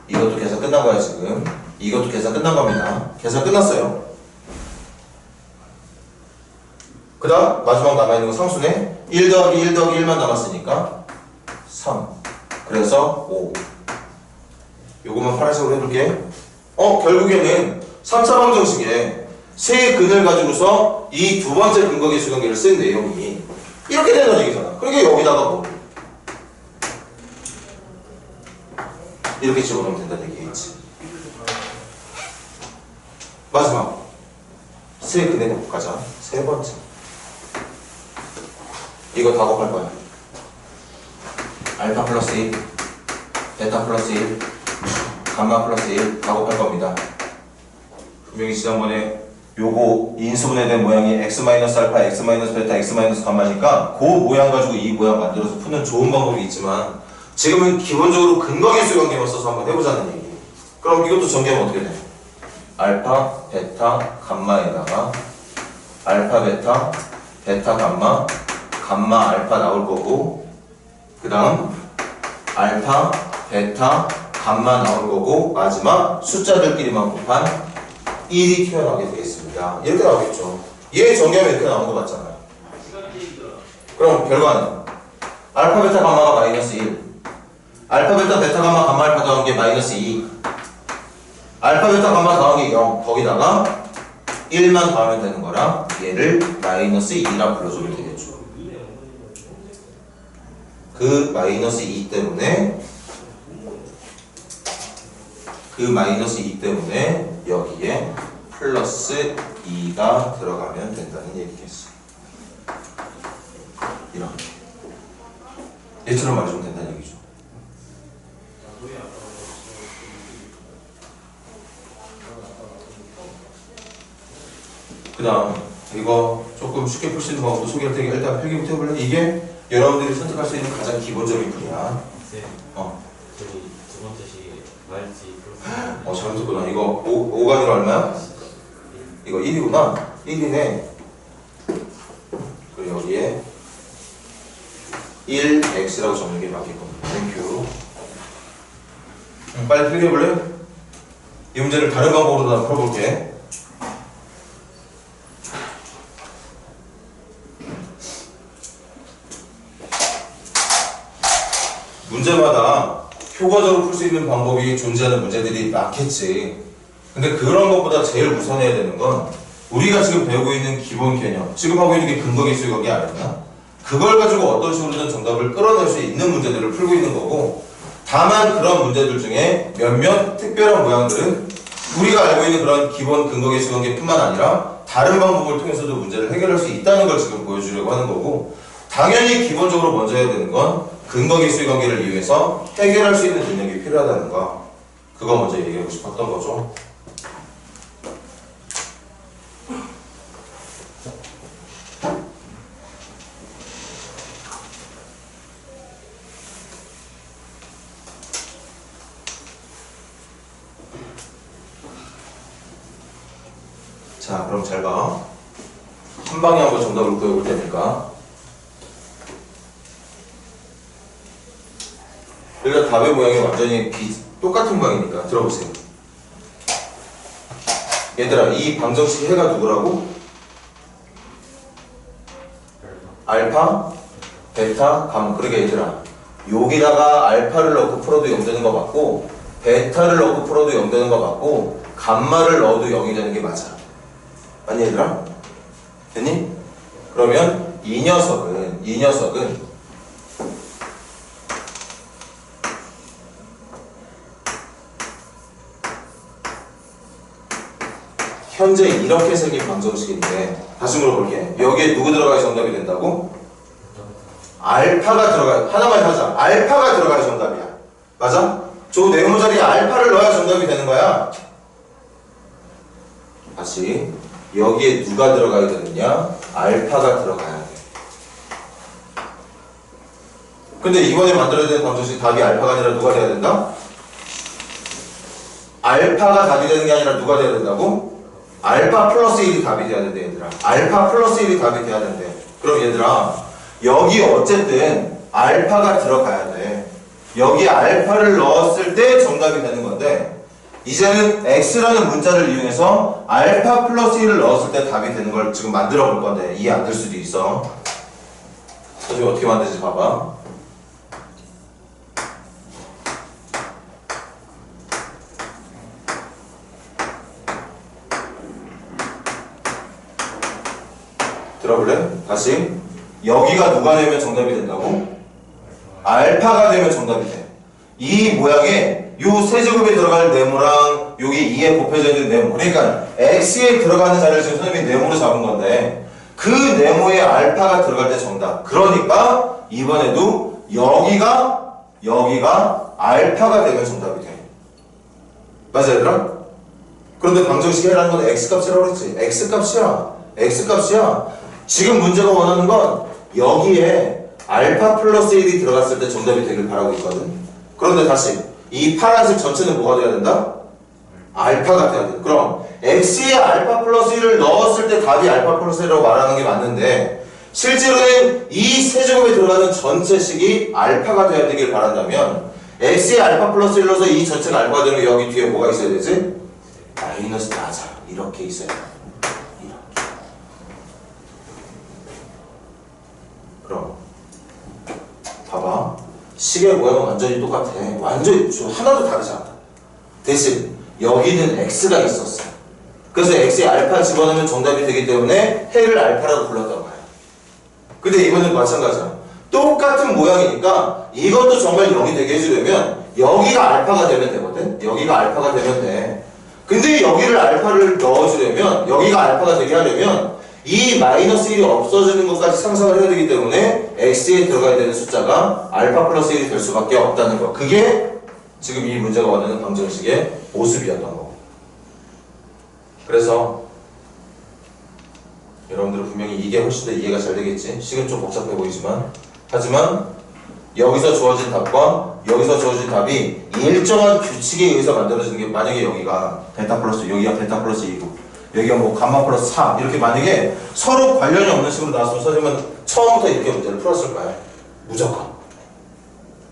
이것도 계산 끝난 거야 지금. 이것도 계산 끝난 겁니다. 계산 끝났어요. 그 다음 마지막 남아있는 거 상수네. 1 더하기 1만 남았으니까 3. 그래서 5. 요거만 파란색으로 해둘게. 결국에는 3차 방정식에 세 근을 가지고서 이 두 번째 근거계수 관계를 쓴 내용이 이렇게 된다는 얘기잖아. 그러니까 여기다가 뭐 이렇게 집어넣으면 된다는 얘기겠지. 마지막 X의 근에 곱하자. 세 번째. 이거 다 곱할 거야. 알파 플러스 1, 베타 플러스 1, 감마 플러스 1 다 곱할 겁니다. 분명히 지난번에 요거 인수분해된 모양이 x 마이너스 알파, x 마이너스 베타, x 마이너스 감마니까 그 모양 가지고 이 모양 만들어서 푸는 좋은 방법이 있지만 지금은 기본적으로 근거계수 관계만 써서 한번 해보자는 얘기. 그럼 이것도 전개하면 어떻게 돼? 알파, 베타, 감마에다가 알파, 베타, 베타, 감마, 감마, 알파 나올 거고 그 다음 알파, 베타, 감마 나올 거고 마지막 숫자들끼리만 곱한 1이 튀어나오게 되겠습니다. 이렇게 나오겠죠. 얘 전개하면 이렇게 나오는 거 맞잖아요. 그럼 결과는 알파, 베타, 감마가 마이너스 1 알파, 베타, 베타, 감마, 감마, 알파 더한 게 마이너스 2 알파, 베타, 감마 더한 게 0 거기다가 1만 더하면 되는 거라 얘를 마이너스 2라 불러주면 되겠죠. 그 마이너스 2 때문에 여기에 플러스 2가 들어가면 된다는 얘기겠어. 이렇게 얘처럼 말해주면 된다는 얘기죠. 그 다음 이거 조금 쉽게 풀 수 있는 방법도 소개할 테니까 일단 필기부터 해볼래? 이게 여러분들이 선택할 수 있는 가장 기본적인 풀이야. 저기 두 번째 시에 말지 잘못했구나. 이거 5가 아니라 얼마야? 이거 1이구나. 1이네. 그리고 여기에 1x라고 적는 게 맞을 겁니다. 땡큐. 빨리 필기해볼래? 이 문제를 다른 방법으로 다 풀어볼게. 문제마다 효과적으로 풀 수 있는 방법이 존재하는 문제들이 많겠지. 근데 그런 것보다 제일 우선해야 되는 건 우리가 지금 배우고 있는 기본 개념, 지금 하고 있는 게 근거계수 관계 아니었나? 그걸 가지고 어떤 식으로든 정답을 끌어낼 수 있는 문제들을 풀고 있는 거고, 다만 그런 문제들 중에 몇몇 특별한 모양들은 우리가 알고 있는 그런 기본 근거계수 관계뿐만 아니라 다른 방법을 통해서도 문제를 해결할 수 있다는 걸 지금 보여주려고 하는 거고, 당연히 기본적으로 먼저 해야 되는 건 근거계수의 관계를 이용해서 해결할 수 있는 능력이 필요하다는 거, 그거 먼저 얘기하고 싶었던 거죠. 자, 그럼 잘 봐. 한 방에 한번 정답을 구해볼 테니까. 여기가 답의 모양이 완전히 똑같은 모양이니까 들어보세요. 얘들아, 이 방정식 해가 누구라고? 알파, 베타, 감마. 그러게 얘들아, 여기다가 알파를 넣고 풀어도 0 되는 거 맞고, 베타를 넣고 풀어도 0 되는 거 맞고, 감마를 넣어도 0이 되는 게 맞아. 맞니 얘들아? 됐니? 그러면 이 녀석은 현재 이렇게 생긴 방정식인데, 다시 물어볼게. 여기에 누구 들어가야 정답이 된다고? 알파가 들어가야, 하나만 하자. 알파가 들어가야 정답이야. 맞아? 저 네모 자리에 알파를 넣어야 정답이 되는 거야. 다시, 여기에 누가 들어가야 되느냐? 알파가 들어가야 돼. 근데 이번에 만들어야 되는 방정식 답이 알파가 아니라 누가 돼야 된다? 알파가 답이 되는 게 아니라 누가 돼야 된다고? 알파 플러스 1이 답이 돼야 된대, 얘들아. 알파 플러스 1이 답이 돼야 된대. 그럼 얘들아, 여기 어쨌든 알파가 들어가야 돼. 여기 알파를 넣었을 때 정답이 되는 건데, 이제는 x라는 문자를 이용해서 알파 플러스 1을 넣었을 때 답이 되는 걸 지금 만들어 볼 건데, 이해 안 될 수도 있어. 지금 어떻게 만들지 봐봐. 들어볼래? 다시. 여기가 누가 되면 정답이 된다고? 알파가 되면 정답이 돼. 이 모양에 요 세제곱에 들어갈 네모랑 여기 2에 곱해져 있는 네모. 그러니까 x에 들어가는 자리를 지금 선생님이 네모로 잡은 건데 그 네모에 알파가 들어갈 때 정답. 그러니까 이번에도 여기가 알파가 되면 정답이 돼. 맞아 얘들아? 그런데 방정식이 해라는 건 x값이라고 그랬지. x값이야. 지금 문제가 원하는 건 여기에 알파 플러스 1이 들어갔을 때 정답이 되길 바라고 있거든. 그런데 다시 이 파란색 전체는 뭐가 돼야 된다? 알파가 돼야 돼. 그럼 x에 알파 플러스 1을 넣었을 때 답이 알파 플러스 1이라고 말하는 게 맞는데 실제로는 이 세제곱에 들어가는 전체 식이 알파가 돼야 되길 바란다면 x에 알파 플러스 1 넣어서 이 전체가 알파가 되면 여기 뒤에 뭐가 있어야 되지? 마이너스 맞아. 이렇게 있어야 돼. 이렇게. 그럼 봐봐. 식의 모양은 완전히 똑같아. 완전히 하나도 다르지 않다. 대신 여기는 x가 있었어. 그래서 x에 알파 집어넣으면 정답이 되기 때문에 해를 알파라고 불렀단 말이야. 근데 이번엔 마찬가지야. 똑같은 모양이니까 이것도 정말 0이 되게 해주려면 여기가 알파가 되면 되거든. 여기가 알파가 되면 돼. 근데 여기를 알파를 넣어주려면 여기가 알파가 되게 하려면 이 마이너스 1이 없어지는 것까지 상상을 해야 되기 때문에 x에 들어가야 되는 숫자가 알파 플러스 1이 될 수밖에 없다는 거. 그게 지금 이 문제가 원하는 방정식의 모습이었던 거고. 그래서 여러분들은 분명히 이게 훨씬 더 이해가 잘 되겠지. 식은 좀 복잡해 보이지만 하지만 여기서 주어진 답과 여기서 주어진 답이 일정한 규칙에 의해서 만들어지는 게 만약에 여기가 델타 플러스 여기가 델타 플러스 2고 여기가 뭐 감마 플러스 4 이렇게 만약에 서로 관련이 없는 식으로 나왔으면 선생님은 처음부터 이렇게 문제를 풀었을 거야. 무조건.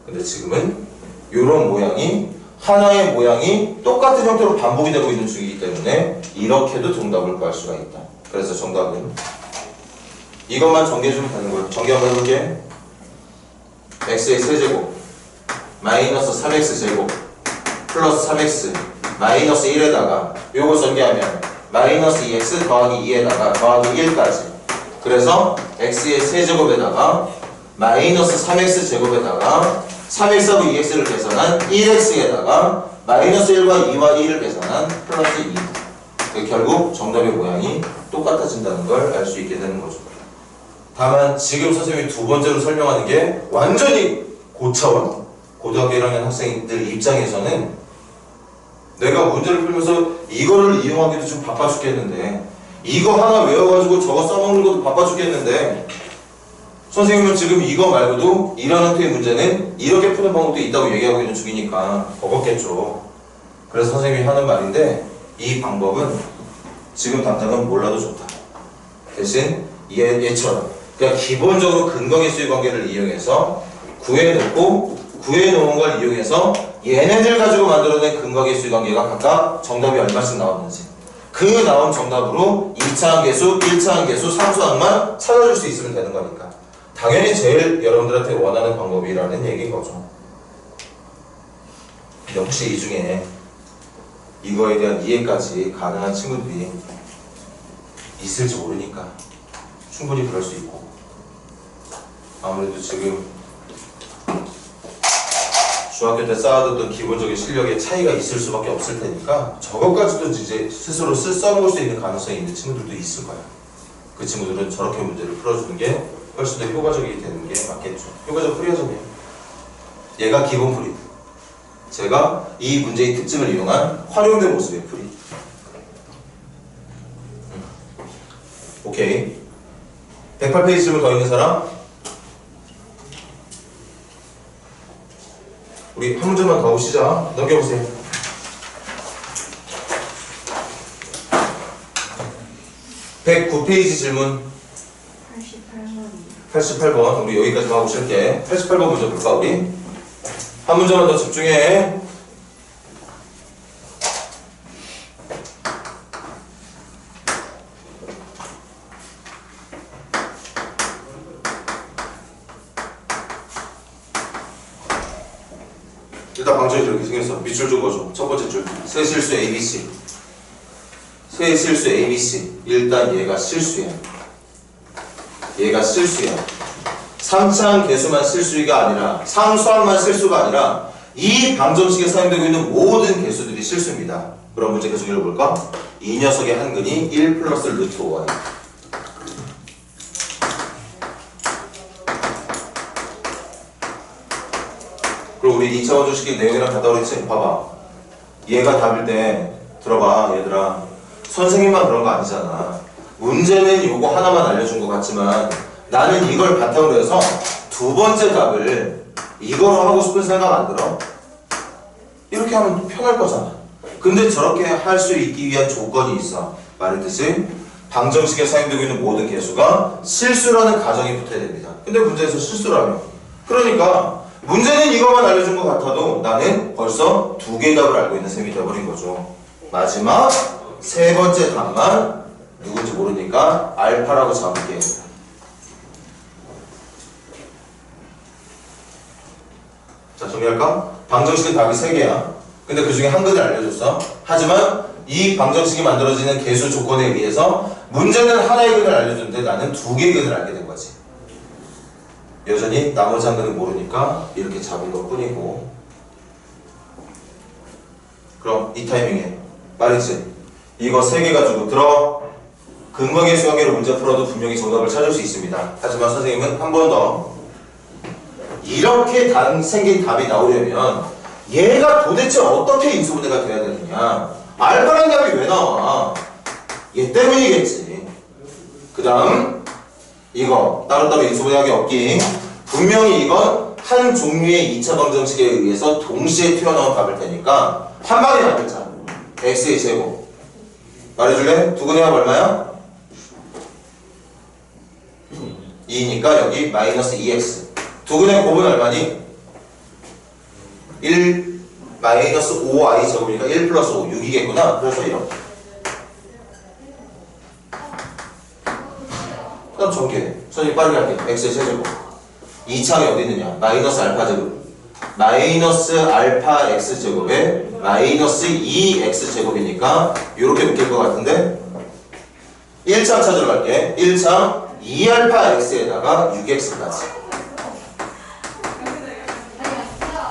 근데 지금은 이런 모양이 하나의 모양이 똑같은 형태로 반복이 되고 있는 중이기 때문에 이렇게도 정답을 구할 수가 있다. 그래서 정답은 이것만 정리해주면 되는 거예요. 정리 한번 해볼게. x의 세제곱 마이너스 3x제곱 플러스 3x 마이너스 1에다가 요거 전개하면 마이너스 2x 더하기 2에다가 더하기 1까지. 그래서 x의 세제곱에다가 마이너스 3x제곱에다가 3x하고 2x를 계산한 1x에다가 마이너스 1과 2와 2를 계산한 플러스 2. 결국 정답의 모양이 똑같아진다는 걸 알 수 있게 되는 거죠. 다만 지금 선생님이 두 번째로 설명하는 게 완전히 고차원 고등학교 1학년 학생들 입장에서는 내가 문제를 풀면서 이거를 이용하기도 좀 바빠 죽겠는데 이거 하나 외워가지고 저거 써먹는 것도 바빠 죽겠는데 선생님은 지금 이거 말고도 이런 형태의 문제는 이렇게 푸는 방법도 있다고 얘기하고 있는 중이니까 버겁겠죠. 그래서 선생님이 하는 말인데 이 방법은 지금 당장은 몰라도 좋다. 대신 얘처럼 그냥 기본적으로 근거계수의 관계를 이용해서 구해놓은 걸 이용해서 얘네들 가지고 만들어낸 근거계수의 관계가 각각 정답이 얼마씩 나왔는지 그 나온 정답으로 2차 함계수, 1차 함계수, 3차 항만 찾아줄 수 있으면 되는 거니까 당연히 제일 여러분들한테 원하는 방법이라는 얘기인 거죠. 근데 혹시 이 중에 이거에 대한 이해까지 가능한 친구들이 있을지 모르니까 충분히 그럴 수 있고 아무래도 지금 중학교 때 쌓아뒀던 기본적인 실력의 차이가 있을 수밖에 없을 테니까 저것까지도 이제 스스로 써먹을 수 있는 가능성이 있는 친구들도 있을 거야. 그 친구들은 저렇게 문제를 풀어주는 게 훨씬 더 효과적이 되는 게 맞겠죠. 효과적 풀이하자면 얘가 기본 풀이, 제가 이 문제의 특징을 이용한 활용된 모습의 풀이. 오케이. 108페이지 질문 더 있는 사람? 우리 한 문제만 더 오시자. 넘겨보세요. (109페이지) 질문 88번. 우리 여기까지만 하고 쉴게. 88번 문제 볼까 우리? 한 문제만 더 집중해. 일단 방정이 이렇게 생겼어. 밑줄 좀 그어줘. 첫 번째 줄. 세실수 ABC. 세실수 ABC. 일단 얘가 실수야. 얘가 실수야. 3차항 개수만 실수가 아니라 상수항만 실수가 아니라 이 방정식에 사용되고 있는 모든 개수들이 실수입니다. 그럼 문제 계속 읽어볼까? 이 녀석의 한근이 1 플러스 루트 5y. 그리고 우리 2차 원주식의 내용이랑 같다 그랬지? 봐봐. 얘가 답일 때 들어봐 얘들아. 선생님만 그런 거 아니잖아. 문제는 요거 하나만 알려준 것 같지만 나는 이걸 바탕으로 해서 두 번째 답을 이거로 하고 싶은 생각 안 들어? 이렇게 하면 편할 거잖아. 근데 저렇게 할 수 있기 위한 조건이 있어. 말했듯이 방정식에 사용되고 있는 모든 개수가 실수라는 가정이 붙어야 됩니다. 근데 문제에서 실수라며. 그러니까 문제는 이것만 알려준 것 같아도 나는 벌써 두 개의 답을 알고 있는 셈이 되어버린 거죠. 마지막 세 번째 답만 누군지 모르니까 알파라고 잡을게. 자, 정리할까? 방정식은 답이 3개야. 근데 그 중에 한 근을 알려줬어. 하지만 이 방정식이 만들어지는 개수 조건에 의해서 문제는 하나의 근을 알려줬는데 나는 2개의 근을 알게 된 거지. 여전히 나머지 한 근은 모르니까 이렇게 잡은 것 뿐이고. 그럼 이 타이밍에 빠르지? 이거 3개 가지고 들어. 근거계 수학계로 문제 풀어도 분명히 정답을 찾을 수 있습니다. 하지만 선생님은 한 번 더 이렇게 생긴 답이 나오려면 얘가 도대체 어떻게 인수분해가 돼야 되느냐. 알파라는 답이 왜 나와? 얘 때문이겠지. 그 다음 이거 따로따로 인수분해하기 없기. 분명히 이건 한 종류의 2차 방정식에 의해서 동시에 튀어나온 답일 테니까 한 방에 나왔자. x의 제곱 말해줄래? 두 근해하면 얼마야? 2니까 여기 마이너스 2x. 두 근의 곱은 얼마니? 1 마이너스 5y 제곱이니까 1 플러스 5 6이겠구나. 그래서 이렇게. 그럼 전개. 선생님 빠르게 할게. x의 세제곱. 2차가 어디 있느냐? 마이너스 알파 제곱. 마이너스 알파 x 제곱에 마이너스 2x 제곱이니까 이렇게 묶일 것 같은데 1차 찾으러 갈게. 1차 2알파 x에다가 6x까지.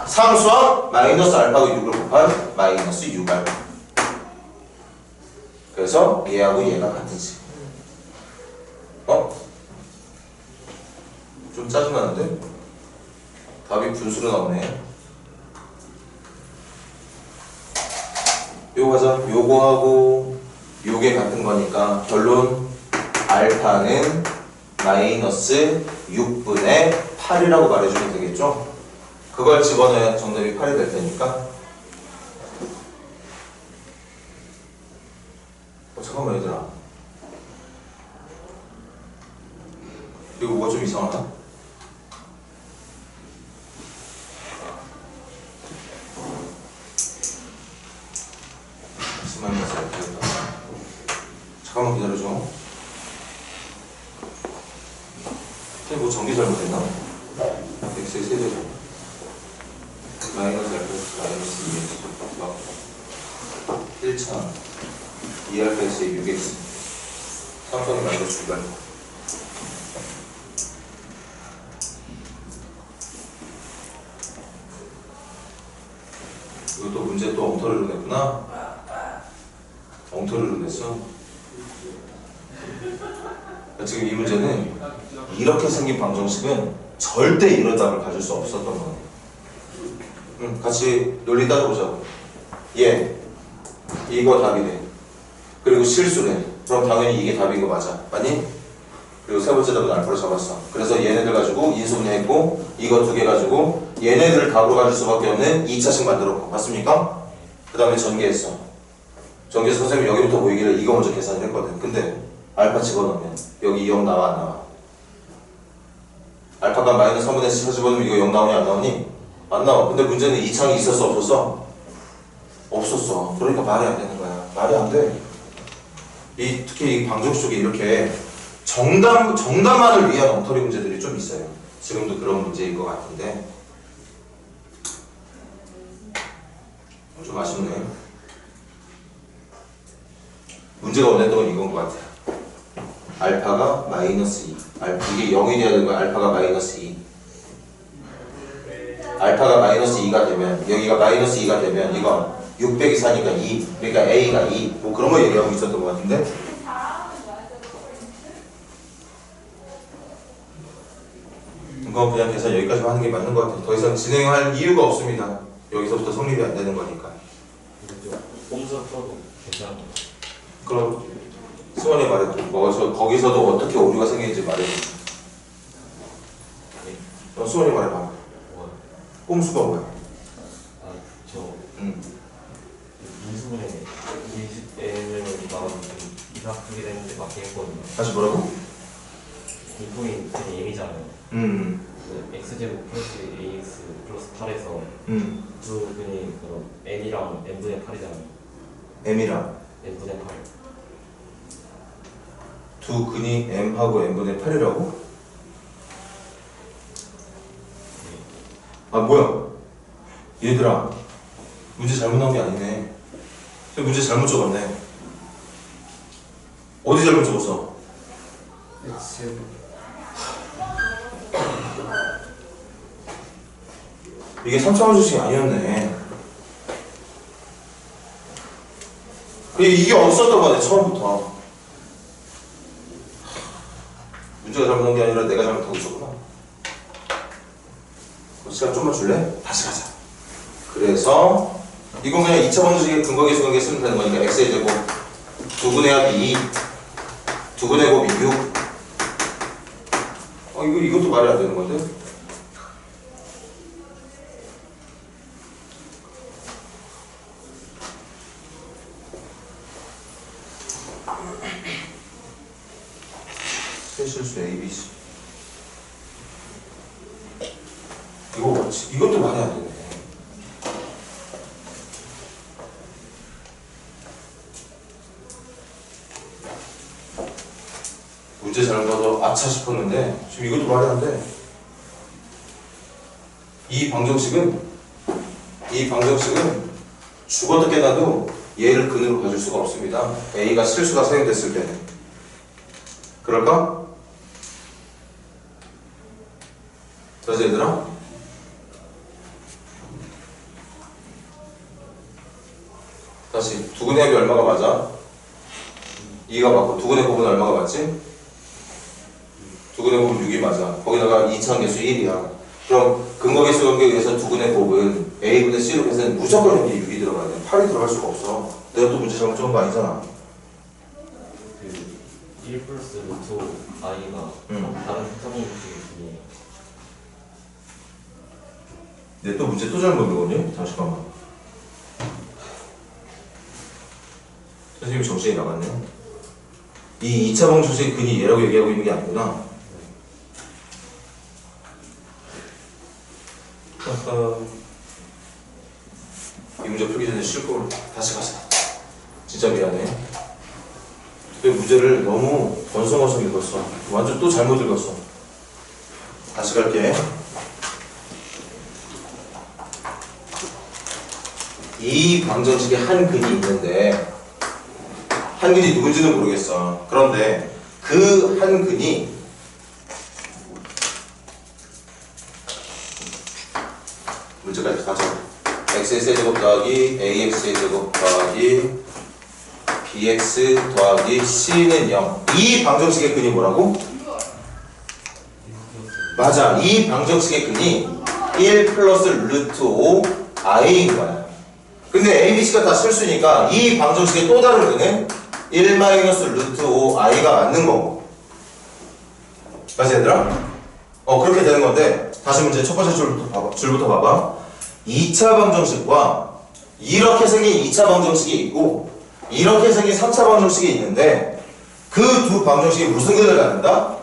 상수항 마이너스 알파가 6을 곱한 마이너스 6알파. 그래서 얘하고 얘가 같은지. 좀 짜증나는데? 답이 분수로 나오네. 요거 하자. 요거하고 요게 같은 거니까 결론 알파는 마이너스 6분의 8이라고 말해주면 되겠죠? 그걸 집어넣어야 정답이 8이 될 테니까. 잠깐만 얘들아. 이거 뭐가 좀 이상하나? 잠깐만 기다려줘. 뭐 전개 잘못했나? x의 세제곱 마이너스 알파 마이너스 2x 1차 2알파 x의 6x 상성이 마이너스 출발. 이것도 문제 또 엉터리로 냈구나. 엉터리로 냈어. 지금 이 문제는 이렇게 생긴 방정식은 절대 이런 답을 가질 수 없었던 거예요. 같이 논리 따져보자고. 얘 이거 답이래. 그리고 실수래. 그럼 당연히 이게 답인 거 맞아. 맞니? 그리고 세 번째 답은 알파로 잡았어. 그래서 얘네들 가지고 인수분해했고 이거 2개 가지고 얘네들을 답으로 가질 수밖에 없는 2차식 만들었고. 맞습니까? 그 다음에 전개했어. 전개해서 선생님이 여기부터 보이기를 이거 먼저 계산을 했거든. 근데 알파 집어넣으면 여기 0 나와 안 나와? 알파가 마이너스 3분의 10 집어넣으면 이거 0 나오니 안 나오니? 안 나와. 근데 문제는 이 창이 있었어 없었어? 없었어. 그러니까 말이 안 되는 거야. 말이 안 돼. 특히 이 방정식 쪽에 이렇게 정답만을 위한 엉터리 문제들이 좀 있어요. 지금도 그런 문제인 것 같은데 좀 아쉽네. 문제가 원했던 건 이건 것 같아요. 알파가 마이너스 2. 이게 0이 돼야 되는 거야. 알파가 마이너스 2. 알파가 마이너스 2가 되면 여기가 마이너스 2가 되면 이건 6 빼기 4니까 2. 그러니까 A가 2. 뭐 그런 거 얘기하고 있었던 것 같은데. 이거 그냥 계산 여기까지만 하는 게 맞는 것 같아요. 더 이상 진행할 이유가 없습니다. 여기서부터 성립이 안 되는 거니까. 꼼수 풀어도 괜찮은 거. 그럼 수원이 말했던 거기서도 어떻게 오류가 생기는지 말해줘. 수원이 말해봐. 뭐야? 꼼수가 뭐야? 아, 저 응. 인수분해 N을 나가면 이상 크게 되는데 맞게 했거든요. 다시 뭐라고? 공통인 분이 M이잖아요. 그 X제곱 플러스 AX 플러스 8에서 두 분이 그럼 N이랑 N분의 8이잖아요. M이랑 N분의 8. 두 근이 M하고 N분의 8이라고? 아 뭐야? 얘들아 문제 잘못 나온 게 아니네. 문제 잘못 적었네. 어디 잘못 적었어? 이게 3차원 주식이 아니었네. 이게 없었던 거네 처음부터. 문제가 잘못 나온 게 아니라 내가 잘못하고 있었구나. 시간 좀만 줄래? 다시 가자. 그래서 이건 그냥 2차 방정식의 근거계수 관계 쓰면 되는 거니까 x의 제곱 2분의 합이 2 2분의 곱이 6. 이것도 말이 안 되는 건데? 세실수 ABC. 이거 맞지? 이것도 말이 안 되네. 문제 잘 봐서 아차 싶었는데 지금 이것도 말이 안 돼. 이 방정식은 죽어도 깨나도 얘를 근으로 가질 수가 없습니다. A가 실수가 사용됐을 때는. 그럴까? 그래서 얘들아 다시 2분의 합이 얼마가 맞아? 2가 맞고 2분의 곱은 얼마가 맞지? 2분의 곱은 6이 맞아. 거기다가 2차계수 1이야. 그럼 근거계수 관계에 의해서 2분의 곱은 A분의 C로 해서 무조건 여기 6이 들어가야 돼. 8이 들어갈 수가 없어. 내가 또 문제 잘못 적은 거 아니잖아. 그 1 플러스 루트 i가 다른 특성공식이니 근데 또 문제 또 잘못 적었니? 잠시만만. 선생님이 정신이 나갔네. 이 2차 방정식의 근이 얘라고 얘기하고 있는 게 아니구나. 이 문제 풀기 전에 쉴 걸 다시 가자. 진짜 미안해. 그 문제를 너무 번성어서 읽었어. 완전 또 잘못 읽었어. 다시 갈게. 이 방정식에 한 근이 있는데 한 근이 누군지는 모르겠어. 그런데 그 한 근이 문제까지 가자. x의 세제곱 더하기 ax의 제곱 더하기 bx 더하기 c는 0. 이 방정식의 근이 뭐라고? 맞아. 이 방정식의 근이 1 플러스 루트 5 i인 거야. 근데 ABC가 다 실수니까 이 방정식의 또 다른 근은 1 마이너스 루트 5 i가 맞는 거고. 맞지 얘들아? 그렇게 되는 건데 다시 문제 첫 번째 줄부터 봐봐. 2차 방정식과 이렇게 생긴 2차 방정식이 있고 이렇게 생긴 3차 방정식이 있는데 그 두 방정식이 무슨 근을 갖는다?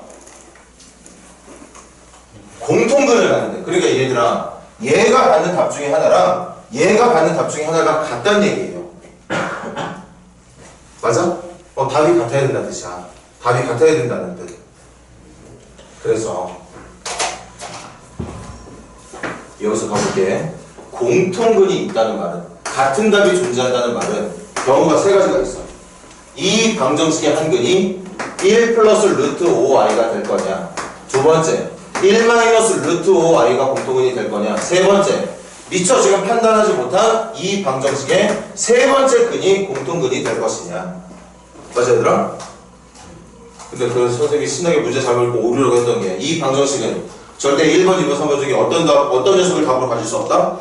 공통근을 갖는데. 그러니까 얘들아 얘가 갖는 답 중에 하나랑 얘가 갖는 답 중에 하나가 같다는 얘기예요. 맞아? 답이 같아야 된다는 뜻이야. 답이 같아야 된다는 뜻. 그래서 여기서 가볼게. 공통근이 있다는 말은, 같은 답이 존재한다는 말은 경우가 세 가지가 있어. 이 방정식의 한 근이 1 플러스 루트 5i가 될 거냐. 두 번째, 1 마이너스 루트 5i가 공통근이 될 거냐. 세 번째, 미처 지금 판단하지 못한 이 방정식의 세 번째 근이 공통근이 될 것이냐. 맞아 얘들아? 근데 그 선생님이 신나게 문제 잘 보고 오류라고 했던 게 이 방정식은 절대 1번, 2번, 3번 중에 어떤 녀석을 답으로 가질 수 없다?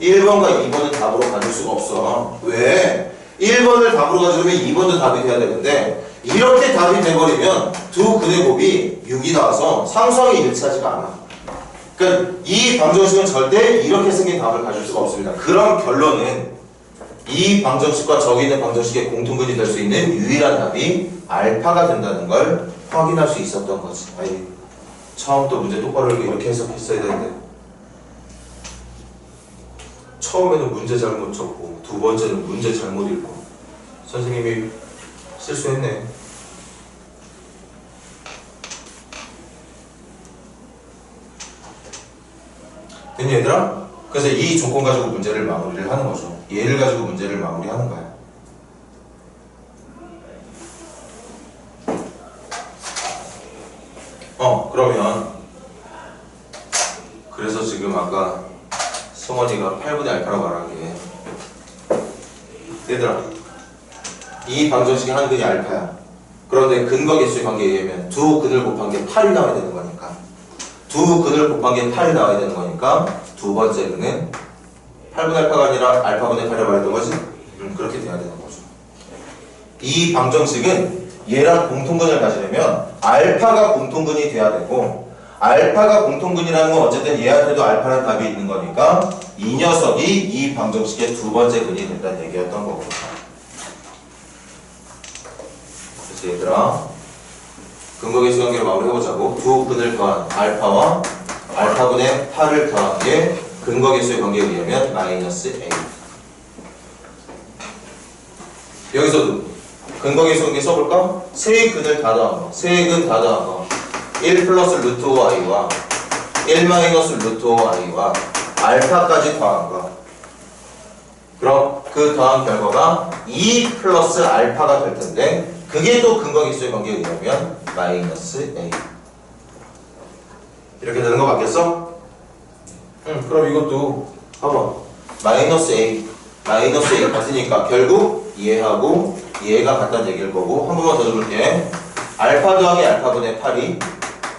1번과 2번은 답으로 가질 수가 없어. 왜? 1번을 답으로 가지려면 2번도 답이 돼야 되는데 이렇게 답이 돼버리면 두 근의 곱이 6이 나와서 상수항이 일치하지가 않아. 그러니까 이 방정식은 절대 이렇게 생긴 답을 가질 수가 없습니다. 그런 결론은 이 방정식과 저기 있는 방정식의 공통근이 될 수 있는 유일한 답이 알파가 된다는 걸 확인할 수 있었던 거지. 아이, 처음부터 문제 똑바로 이렇게 해석했어야 되는데 처음에는 문제 잘못 적고 두 번째는 문제 잘못 읽고 선생님이 실수했네. 됐니 얘들아? 그래서 이 조건 가지고 문제를 마무리를 하는 거죠. 얘를 가지고 문제를 마무리하는 거야. 그러면 그래서 지금 아까 성원이가 8분의 알파라고 말한 게 얘들아 이 방정식의 한 근이 알파야. 그런데 근과 개수의 관계에 의하면 두 근을 곱한 게 8이 나와야 되는 거니까 두 근을 곱한 게 8이 나와야 되는 거니까 두 번째 근은 8분의 알파가 아니라 알파분의 8이라고 말했던 거지? 그렇게 돼야 되는 거죠. 이 방정식은 얘랑 공통근을 가지려면 알파가 공통근이 돼야 되고 알파가 공통근이라는 건 어쨌든 얘한테도 알파라는 답이 있는 거니까 이 녀석이 이 방정식의 두 번째 근이 된다는 얘기였던 거고. 그래서 얘들아 근거 계수 관계를 마무리해보자고. 두 근을 더한 알파와 알파분의 8을 더한 게 근거 계수의 관계에 의하면 마이너스 A. 여기서도 근거 계수 관계 써볼까? 세 근을 다 더한 거. 세 근 다 더한 거. 1 플러스 루트 5i와 1 마이너스 루트 5i와 알파까지 더한 거. 그럼 그 더한 결과가 2 플러스 알파가 될 텐데 그게 또 근거 계수의 관계에 의하면 마이너스 A. 이렇게 되는 거 맞겠어? 그럼 이것도 봐봐. 마이너스 A 같으니까 결국 얘하고 얘가 같다는 얘기일 거고 한 번만 더 적을게. 알파 더하기 알파분의 8이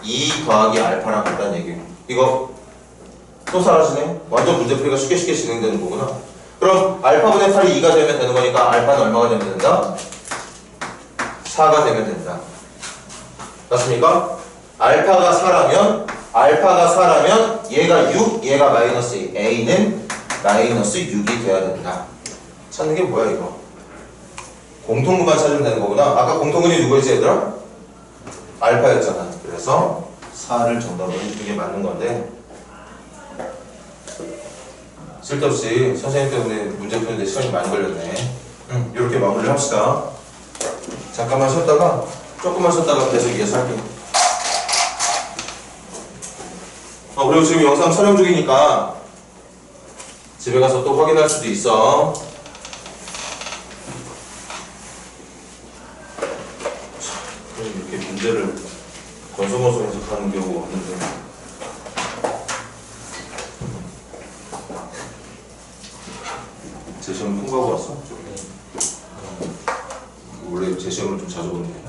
2 더하기 알파랑 같다는 얘기. 이거 또 사라지네? 완전 문제풀이가 쉽게 진행되는 거구나. 그럼 알파분의 8이 2가 되면 되는 거니까 알파는 얼마가 되면 된다? 4가 되면 된다. 맞습니까? 알파가 4라면 얘가 6, 얘가 마이너스 2. A는 마이너스 6이 돼야 된다. 찾는 게 뭐야 이거? 공통근만 찾으면 되는 거구나. 아까 공통근이 누구였지 얘들아? 알파였잖아. 그래서 4를 정답으로 해주는 게 맞는 건데 쓸데없이 선생님 때문에 문제 푸는데 시간이 많이 걸렸네. 이렇게 마무리를 합시다. 잠깐만 쉬었다가 조금만 쉬었다가 계속 이어서 할게요. 그리고 지금 영상 촬영 중이니까 집에 가서 또 확인할 수도 있어. 이렇게 문제를 건성건성 해석하는 경우가 없는데 제 시험 통과하고 왔어? 원래 제 시험을 좀 자주 보는데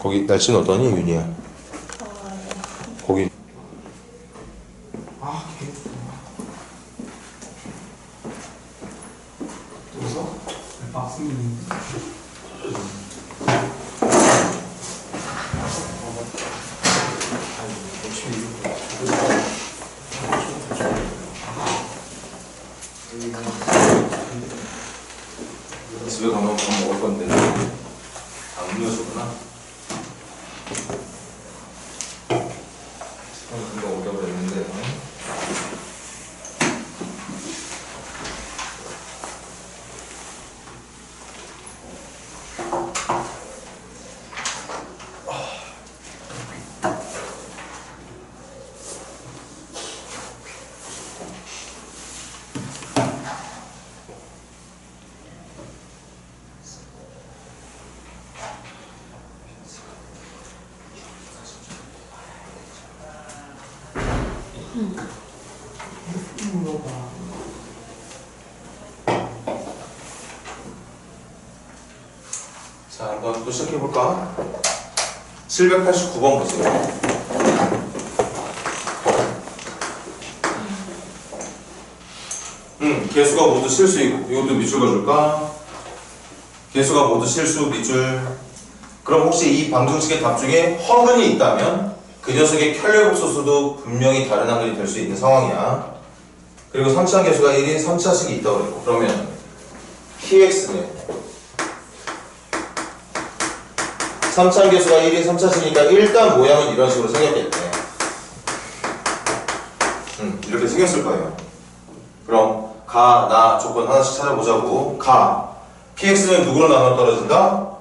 거기 날씨는 어떠니 윤희야? 거기 집에 가면 밥 먹을 건데 음료수구나. 금방 오려고 했는데 자, 한번 또 시작해볼까? 789번 보세요. 개수가 모두 실수이고, 이것도 밑줄 그어줄까? 개수가 모두 실수, 밑줄. 그럼 혹시 이 방정식의 답 중에 허근이 있다면 그 녀석의 켤레복소수도 분명히 다른 한근이 될 수 있는 상황이야. 그리고 3차항 개수가 1인 3차식이 있다고 그랬고, 그러면 px는 3차항 개수가 1인 3차식이니까 일단 모양은 이런 식으로 생겼겠네. 이렇게 생겼을 거예요. 그럼 가, 나 조건 하나씩 찾아보자고. 가, px는 누구로 나눠 떨어진다?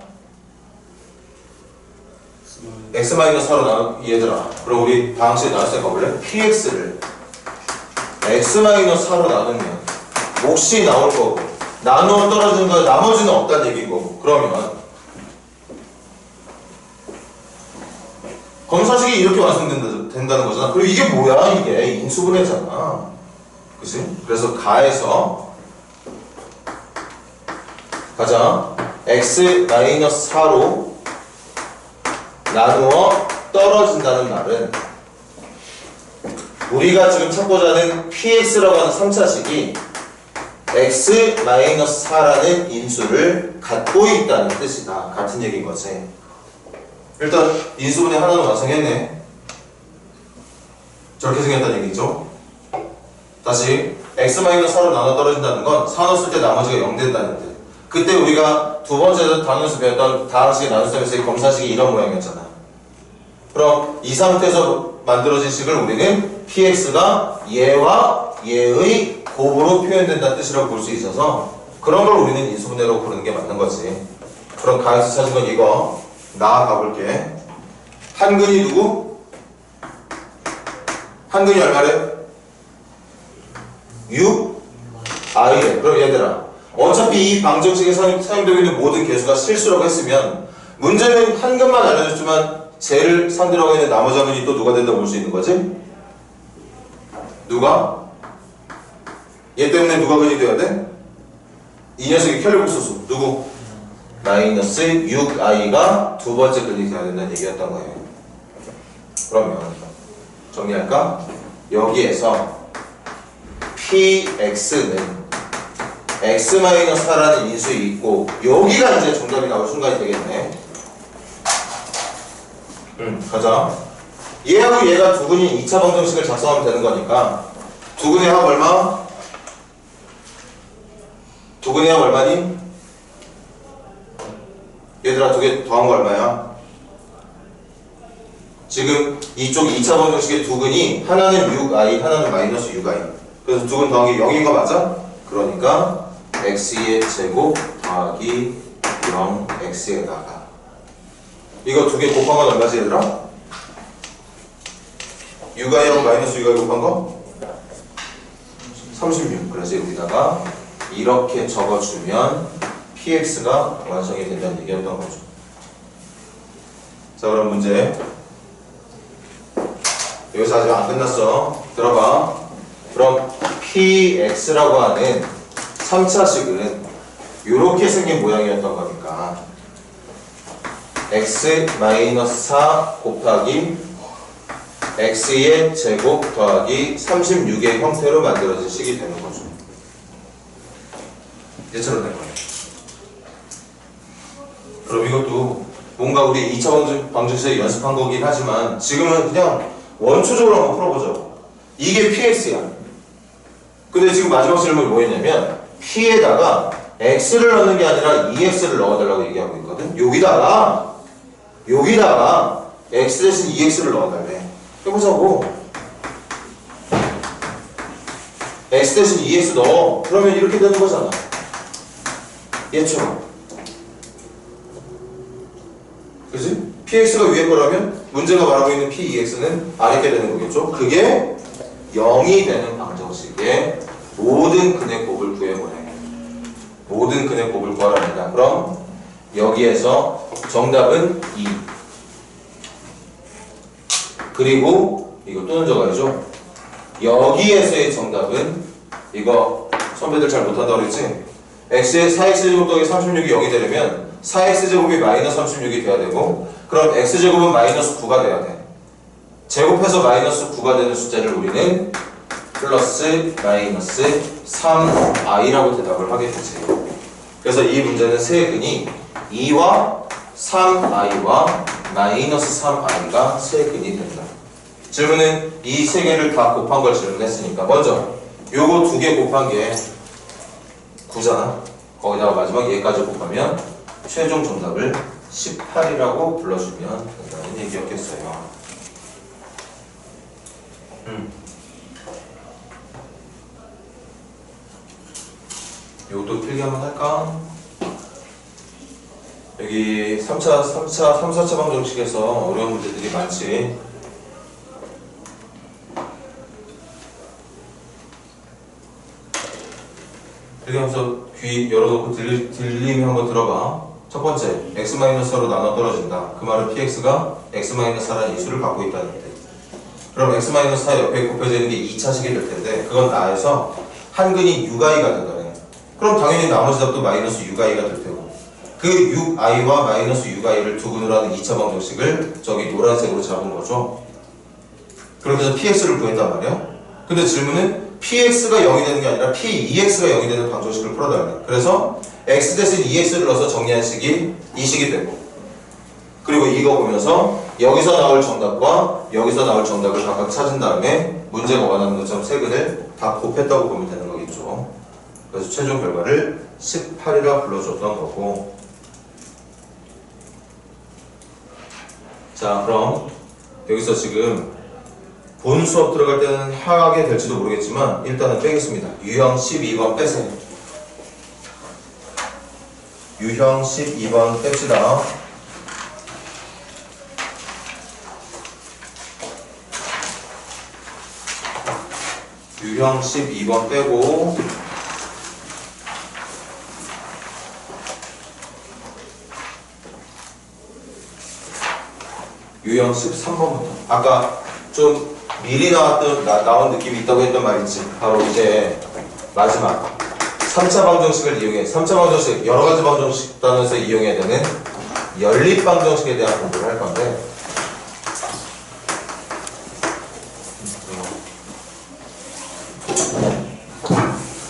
x-4로 나눠, 얘들아. 그럼 우리 다항식에 나눴을 때 가볼래? px를 x-4로 나누면 몫이 나올 거고, 나누어 떨어지는 거 나머지는 없다는 얘기인 거고. 그러면 검사식이 이렇게 완성된다는 거잖아. 그리고 이게 뭐야? 이게 인수분해잖아. 그치? 그래서 가에서 가자. x-4로 나누어 떨어진다는 말은 우리가 지금 찾고자 하는 px라고 하는 3차식이 x-4라는 인수를 갖고 있다는 뜻이다. 같은 얘기인 거지. 일단 인수분해 하나는 완성했네. 저렇게 생겼다는 얘기죠. 다시 x-4로 나눠 떨어진다는 건 4 넣었을 때 나머지가 0 된다는 뜻. 그때 우리가 두 번째 단위에서 배웠던 다항식의 나눗셈에서의 검사식이 이런 모양이었잖아. 그럼 이 상태에서 만들어진 식을 우리는 px가 얘와 얘의 곱으로 표현된다는 뜻이라고 볼 수 있어서 그런 걸 우리는 인수분해라고 부르는 게 맞는 거지. 그럼 가에서 찾은 건 이거. 나아가 볼게. 한근이 누구? 한근이 얼마래? 6i래. 그럼 얘들아, 어차피 이 방정식에 사용되고 있는 모든 개수가 실수라고 했으면 문제는 한근만 알려줬지만 쟤를 상대로 하고 있는 나머지 한근이 또 누가 된다고 볼 수 있는 거지? 누가? 얘 때문에 누가 근이 돼야 돼? 이 녀석이 켤레복소수. 누구? 마이너스 6i가 두 번째 근이 돼야 된다는 얘기였던 거예요. 그러면 정리할까? 여기에서 px는 x-4라는 인수이 있고 여기가 이제 정답이 나올 순간이 되겠네. 가자. 얘하고 얘가 두 근인 2차 방정식을 작성하면 되는 거니까 두 근의 합 얼마? 두 근의 합 얼마니? 얘들아, 두 개 더한 거 얼마야? 지금 이쪽 2차 방정식의 두 근이 하나는 6i, 하나는 마이너스 6i. 그래서 두 근 더한 게 0인 거 맞아? 그러니까 x의 제곱 더하기 0x에다가 이거 두 개 곱한 건 얼마지 얘들아? 6i하고 마이너스 6i 곱한 거? 36. 그래서 여기다가 이렇게 적어주면 px가 완성이 된다는 얘기였던 거죠. 자, 그럼 문제. 여기서 아직 안 끝났어. 들어봐. 그럼 px라고 하는 3차식은 이렇게 생긴 모양이었던 거니까 x-4 곱하기 x의 제곱 더하기 36의 형태로 만들어진 식이 되는 거죠. 얘처럼 된 거예요. 그럼 이것도 뭔가 우리 2차 방정식에서 연습한 거긴 하지만 지금은 그냥 원초적으로 한번 풀어보자고. 이게 px야. 근데 지금 마지막 질문이 뭐였냐면 p에다가 x를 넣는 게 아니라 2x를 넣어달라고 얘기하고 있거든. 여기다가 x 대신 2x를 넣어달래. 해보자고. x 대신 2x 넣어. 그러면 이렇게 되는 거잖아. 얘처럼. 그치? px가 위에 거라면 문제가 말하고 있는 p2x는 아래 게 되는 거겠죠? 그게 0이 되는 방정식의 모든 근의 곱을 구해보래. 모든 근의 곱을 구하랍니다. 그럼 여기에서 정답은 2. 그리고 이거 또 넣어가야죠. 여기에서의 정답은 이거 선배들 잘 못한다고 그랬지? x의 4x제곱 더하기 36이 0이 되려면 4x제곱이 마이너스 36이 돼야 되고 그럼 x제곱은 마이너스 9가 돼야 돼. 제곱해서 마이너스 9가 되는 숫자를 우리는 플러스 마이너스 3i라고 대답을 하게 되지. 그래서 이 문제는 세 근이 2와 3i와 마이너스 3i가 세 근이 된다. 질문은 이 세 개를 다 곱한 걸 질문했으니까 먼저 요거 두 개 곱한 게 9잖아. 거기다가 마지막 얘까지 곱하면 최종 정답을 18이라고 불러주면 된다는 얘기였겠어요. 요것도 필기 한번 할까? 여기 3, 4차 방정식에서 어려운 문제들이 많지. 필기하면서 귀 열어놓고 들림이 한번 들어봐. 첫 번째, x-4로 나눠 떨어진다. 그 말은 px가 x-4라는 이수를 갖고 있다는 뜻. 그럼 x-4 옆에 곱해져 있는 게 2차식이 될 텐데 그건 나에서 한근이 6i가 된다네. 그럼 당연히 나머지 답도 마이너스 6i가 될 테고 그 6i와 마이너스 6i를 두 근으로 하는 2차 방정식을 저기 노란색으로 잡은 거죠. 그렇게 해서 px를 구했단 말이야. 근데 질문은 px가 0이 되는 게 아니라 p2x가 0이 되는 방정식을 풀어달래. 그래서 x 대신 2x를 넣어서 정리한 식이 이 식이 되고 그리고 이거 보면서 여기서 나올 정답과 여기서 나올 정답을 각각 찾은 다음에 문제가 원하는 것처럼 세 근을 다 곱했다고 보면 되는 거겠죠. 그래서 최종 결과를 18이라 불러줬던 거고. 자, 그럼 여기서 지금 본 수업 들어갈 때는 하게 될지도 모르겠지만 일단은 빼겠습니다. 유형 12번 빼세요. 유형 12번 뺍시다. 유형 12번 빼고 유형 13번부터 아까 좀 미리 나온 느낌이 있다고 했던 말 있지. 바로 이제 마지막 3차 방정식을 이용해 3차 방정식 여러가지 방정식 단원에서 이용해야 되는 연립 방정식에 대한 공부를 할 건데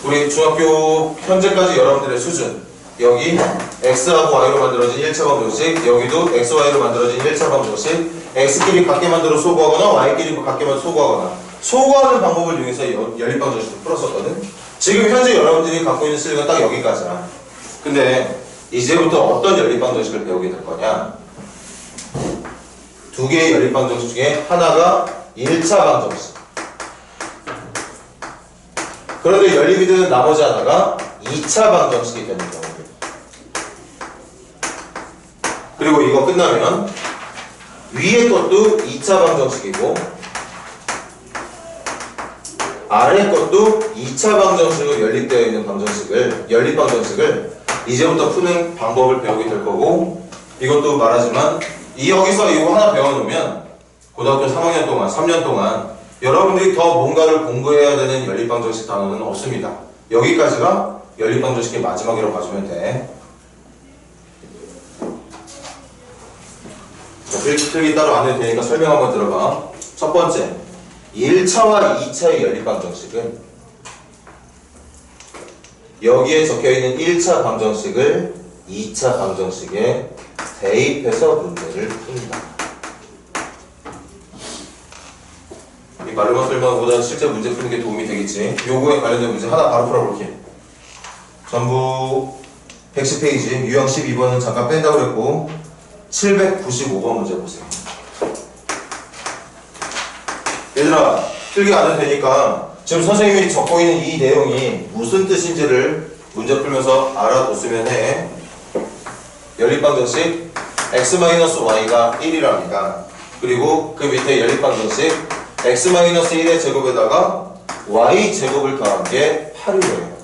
우리 중학교 현재까지 여러분들의 수준 여기 x하고 y로 만들어진 1차 방정식 여기도 x, y로 만들어진 1차 방정식 x끼리 같게 만들어 소구하거나 y끼리 같게 만들어 소구하거나 소구하는 방법을 이용해서 연립 방정식을 풀었었거든. 지금 현재 여러분들이 갖고 있는 실력은 딱 여기까지야. 근데 이제부터 어떤 연립 방정식을 배우게 될 거냐, 두 개의 연립 방정식 중에 하나가 1차 방정식, 그런데 연립이 되는 나머지 하나가 2차 방정식이 되는 경우들. 그리고 이거 끝나면 위에 것도 2차 방정식이고 아래 것도 2차 방정식으로 연립되어 있는 방정식을 연립 방정식을 이제부터 푸는 방법을 배우게 될 거고, 이것도 말하지만 여기서 이거 하나 배워놓으면 고등학교 3학년 동안 3년 동안 여러분들이 더 뭔가를 공부해야 되는 연립 방정식 단어는 없습니다. 여기까지가 연립 방정식의 마지막이라고 봐주면 돼. 필기 따로 안 해도 되니까 설명 한번 들어봐. 첫 번째, 1차와 2차의 연립 방정식은 여기에 적혀있는 1차 방정식을 2차 방정식에 대입해서 문제를 푼다. 이 말로만 설명보다 실제 문제 푸는 게 도움이 되겠지. 요거에 관련된 문제 하나 바로 풀어볼게. 전부 110페이지 유형 12번은 잠깐 뺀다고 그랬고 795번 문제 보세요. 얘들아, 필기 안 해도 되니까 지금 선생님이 적고 있는 이 내용이 무슨 뜻인지를 문제 풀면서 알아뒀으면 해. 연립방정식 x-y가 1이랍니다. 그리고 그 밑에 연립방정식 x-1의 제곱에다가 y제곱을 더한 게 8이래요.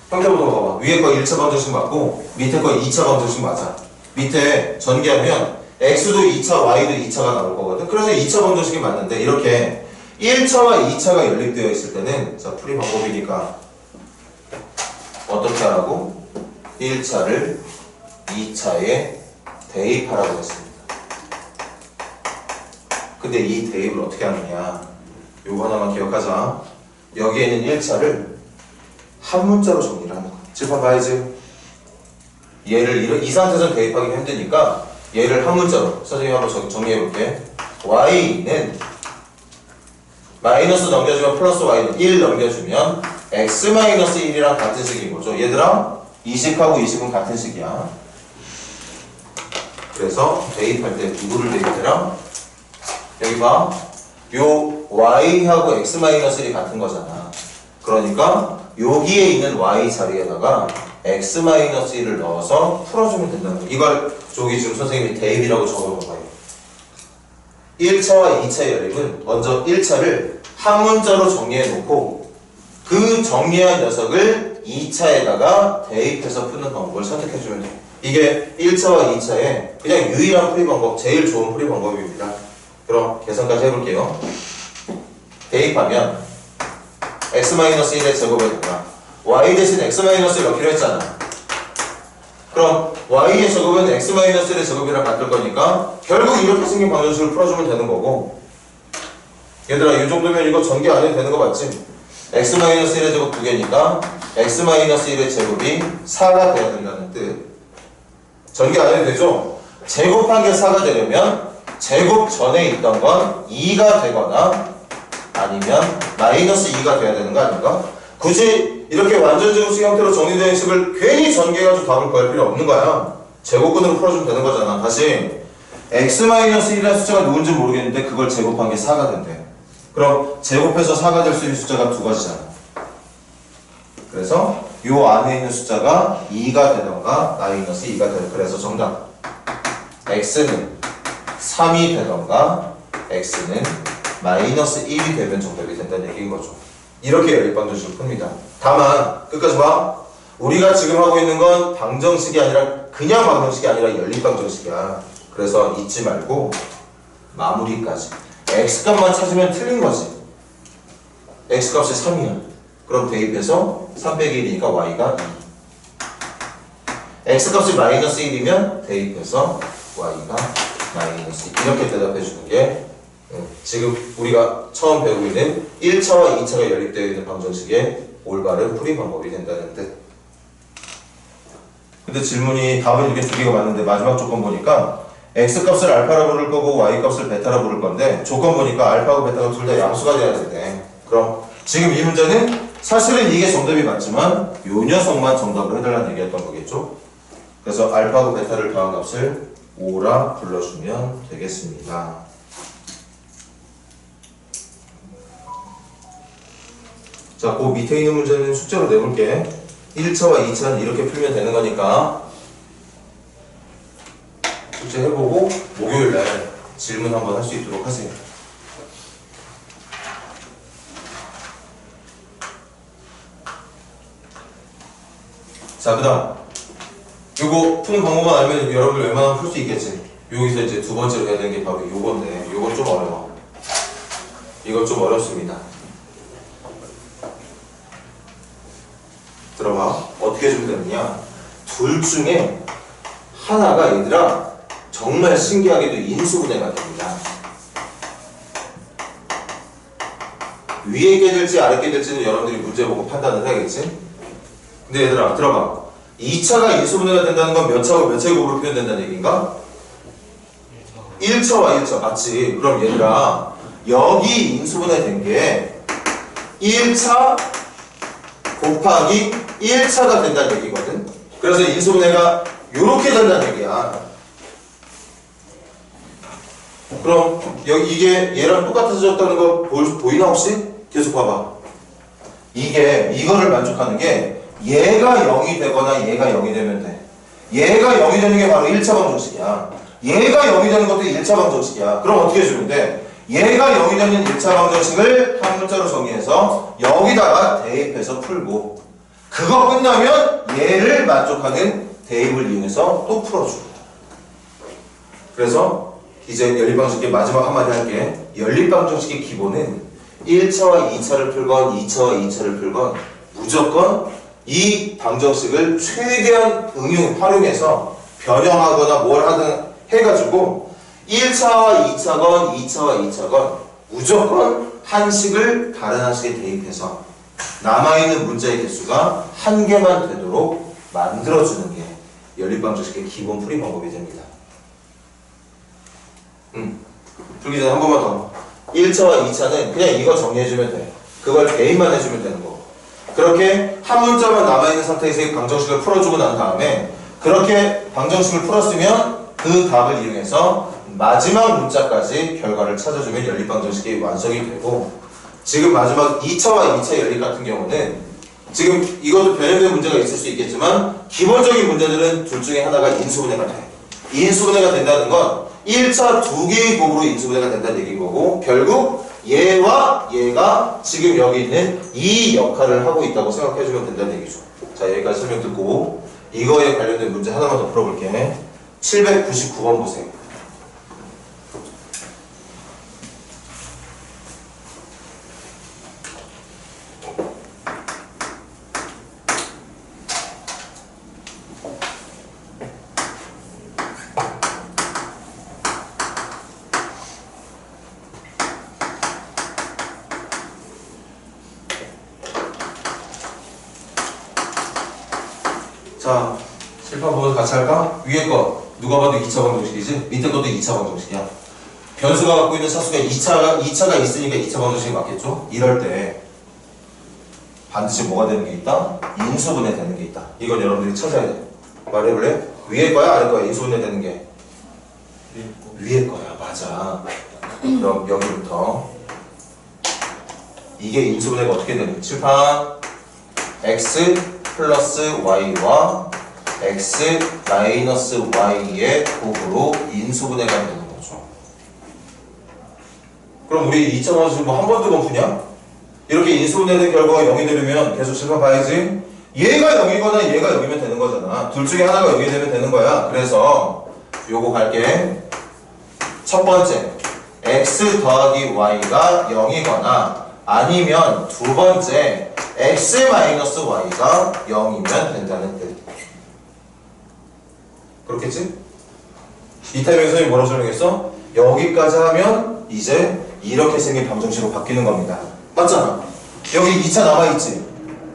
형태부터 봐봐. 위에 거 1차 방정식 맞고 밑에 거 2차 방정식 맞아. 밑에 전개하면 x도 2차, y도 2차가 나올 거거든. 그래서 2차 방정식이 맞는데 이렇게 1차와 2차가 연립되어 있을 때는 자 풀이 방법이니까 어떻게 하라고? 1차를 2차에 대입하라고 했습니다. 근데 이 대입을 어떻게 하느냐? 요거 하나만 기억하자. 여기에는 1차를 한 문자로 정리를 하는 거야. 칠판 봐야지. 얘를 이 상태에서 대입하기 힘드니까 얘를 한 문자로 선생님이 한번 정리해 볼게. y는 마이너스 넘겨주면 플러스 y는 1 넘겨주면 x-1이랑 같은 식인 거죠. 얘들아 20하고 20은 같은 식이야. 그래서 대입할 때 누구를 대입해라? 여기 봐. 요 y하고 x-1이 같은 거잖아. 그러니까 여기에 있는 y 자리에다가 x-1을 넣어서 풀어주면 된다는 거. 이걸 저기 지금 선생님이 대입이라고 적어봐요. 1차와 2차의 연립은 먼저 1차를 한 문자로 정리해 놓고 그 정리한 녀석을 2차에다가 대입해서 푸는 방법을 선택해 주면 돼요. 이게 1차와 2차의 그냥 유일한 풀이 방법, 제일 좋은 풀이 방법입니다. 그럼 계산까지 해볼게요. 대입하면 x-1의 제곱에다가 y 대신 x-1을 넣기로 했잖아. 그럼 y의 제곱은 x-1의 제곱이랑 같을 거니까 결국 이렇게 생긴 방정식을 풀어주면 되는 거고. 얘들아 이 정도면 이거 전개 안 해도 되는 거 맞지? x-1의 제곱 2개니까 x-1의 제곱이 4가 돼야 된다는 뜻. 전개 안 해도 되죠? 제곱한 게 4가 되려면 제곱 전에 있던 건 2가 되거나 아니면 마이너스 2가 돼야 되는 거 아닌가? 굳이 이렇게 완전 제곱식 형태로 정리된 식을 괜히 전개해가지고 답을 구할 필요 없는 거야. 제곱근으로 풀어주면 되는 거잖아. 다시 x-1이라는 숫자가 누군지 모르겠는데 그걸 제곱한 게 4가 된대. 그럼 제곱해서 4가 될 수 있는 숫자가 두 가지잖아. 그래서 요 안에 있는 숫자가 2가 되던가 마이너스 2가 되던가. 그래서 정답 x는 3이 되던가 x는 마이너스 1이 되면 정답이 된다는 얘기인 거죠. 이렇게 연립방정식을 풉니다. 다만 끝까지 봐. 우리가 지금 하고 있는 건 방정식이 아니라 그냥 방정식이 아니라 연립방정식이야. 그래서 잊지 말고 마무리까지 x값만 찾으면 틀린 거지. x값이 3이야. 그럼 대입해서 3 빼기 1이니까 y가 2. x값이 마이너스 1이면 대입해서 y가 마이너스 2. 이렇게 대답해 주는 게 지금 우리가 처음 배우고 있는 1차와 2차가 연립되어 있는 방정식의 올바른 풀이 방법이 된다는 뜻. 근데 질문이 답은 이게 두 개가 맞는데 마지막 조건 보니까 x값을 알파라 부를 거고 y값을 베타라 부를 건데 조건 보니까 알파하고 베타가 둘 다 양수가 돼야 되네. 그럼 지금 이 문제는 사실은 이게 정답이 맞지만 요 녀석만 정답을 해달라는 얘기였던 거겠죠. 그래서 알파하고 베타를 더한 값을 5라 불러주면 되겠습니다. 자, 그 밑에 있는 문제는 숙제로 내볼게. 1차와 2차는 이렇게 풀면 되는 거니까 숙제 해보고 목요일날 질문 한번 할 수 있도록 하세요. 자, 그 다음 요거 푸는 방법만 알면 여러분들 웬만하면 풀 수 있겠지. 여기서 이제 두 번째로 해야 되는 게 바로 요건데 요건 좀 어려워. 이건 좀 어렵습니다. 들어봐. 어떻게 해주면 되느냐. 둘 중에 하나가 얘들아 정말 신기하게도 인수분해가 됩니다. 위에 게 될지 아래 게 될지는 여러분들이 문제 보고 판단을 해야겠지. 근데 얘들아 들어봐. 2차가 인수분해가 된다는 건 몇 차고 몇 차의 곱으로 표현된다는 얘기인가? 1차와 1차 맞지. 그럼 얘들아 여기 인수분해 된 게 1차 곱하기 1차가 된다는 얘기거든. 그래서 인수분해가 요렇게 된다는 얘기야. 그럼 여기 이게 얘랑 똑같아졌다는 거 보이나 혹시? 계속 봐봐. 이거를 만족하는 게 얘가 0이 되거나 얘가 0이 되면 돼. 얘가 0이 되는 게 바로 1차 방정식이야. 얘가 0이 되는 것도 1차 방정식이야. 그럼 어떻게 해주면 돼? 얘가 0이 되는 1차 방정식을 한 문자로 정리해서 여기다가 대입해서 풀고 그거 끝나면 얘를 만족하는 대입을 이용해서 또 풀어줘. 그래서 이제 연립방정식의 마지막 한마디 할게. 연립방정식의 기본은 1차와 2차를 풀건 2차와 2차를 풀건 무조건 이 방정식을 최대한 활용해서 변형하거나 뭘 하든 해가지고 1차와 2차건 2차와 2차건 무조건 한 식을 다른 한 식에 대입해서 남아있는 문자의 개수가 한 개만 되도록 만들어주는 게 연립방정식의 기본 풀이 방법이 됩니다. 풀기 전에 한 번만 더. 1차와 2차는 그냥 이거 정리해주면 돼. 그걸 대입만 해주면 되는 거고. 그렇게 한 문자만 남아있는 상태에서 이 방정식을 풀어주고 난 다음에 그렇게 방정식을 풀었으면 그 답을 이용해서 마지막 문자까지 결과를 찾아주면 연립방정식이 완성이 되고, 지금 마지막 2차와 2차 연립 같은 경우는 지금 이것도 변형된 문제가 있을 수 있겠지만 기본적인 문제들은 둘 중에 하나가 인수분해가 돼. 인수분해가 된다는 건 1차 두 개의 곱으로 인수분해가 된다는 얘기인 거고, 결국 얘와 얘가 지금 여기 있는 이 역할을 하고 있다고 생각해주면 된다는 얘기죠. 자, 여기까지 설명 듣고 이거에 관련된 문제 하나만 더 풀어볼게. 799번 보세요. 자, 실판 보면서 같이 할까? 위에 거 누가 봐도 2차 방정식이지? 밑에 것도 2차 방정식이야. 변수가 갖고 있는 차수가 2차가 있으니까 2차 방정식이 맞겠죠? 이럴 때 반드시 뭐가 되는 게 있다? 인수분해 되는 게 있다. 이건 여러분들이 찾아야 돼. 말해볼래? 위에 거야? 아래 거야? 인수분해 되는 게 위에 거야. 맞아. 그럼 여기부터 이게 인수분해가 어떻게 되는? 칠판 x 플러스 y와 x 마이너스 y의 곱으로 인수분해가 되는 거죠. 그럼 우리 2차 방정식 뭐 한 번, 두 번 푸냐? 이렇게 인수분해된 결과가 0이 되려면 계속 실판 봐야지. 얘가 0이거나 얘가 0이면 되는 거잖아. 둘 중에 하나가 0이 되면 되는 거야. 그래서 요거 갈게. 첫 번째, x 더하기 y가 0이거나 아니면 두 번째, x 마이너스 y가 0이면 된다는 뜻. 그렇겠지? 이 타임에 선생님이 뭐라고 설명했어? 여기까지 하면 이제 이렇게 생긴 방정식으로 바뀌는 겁니다. 맞잖아? 여기 2차 남아있지?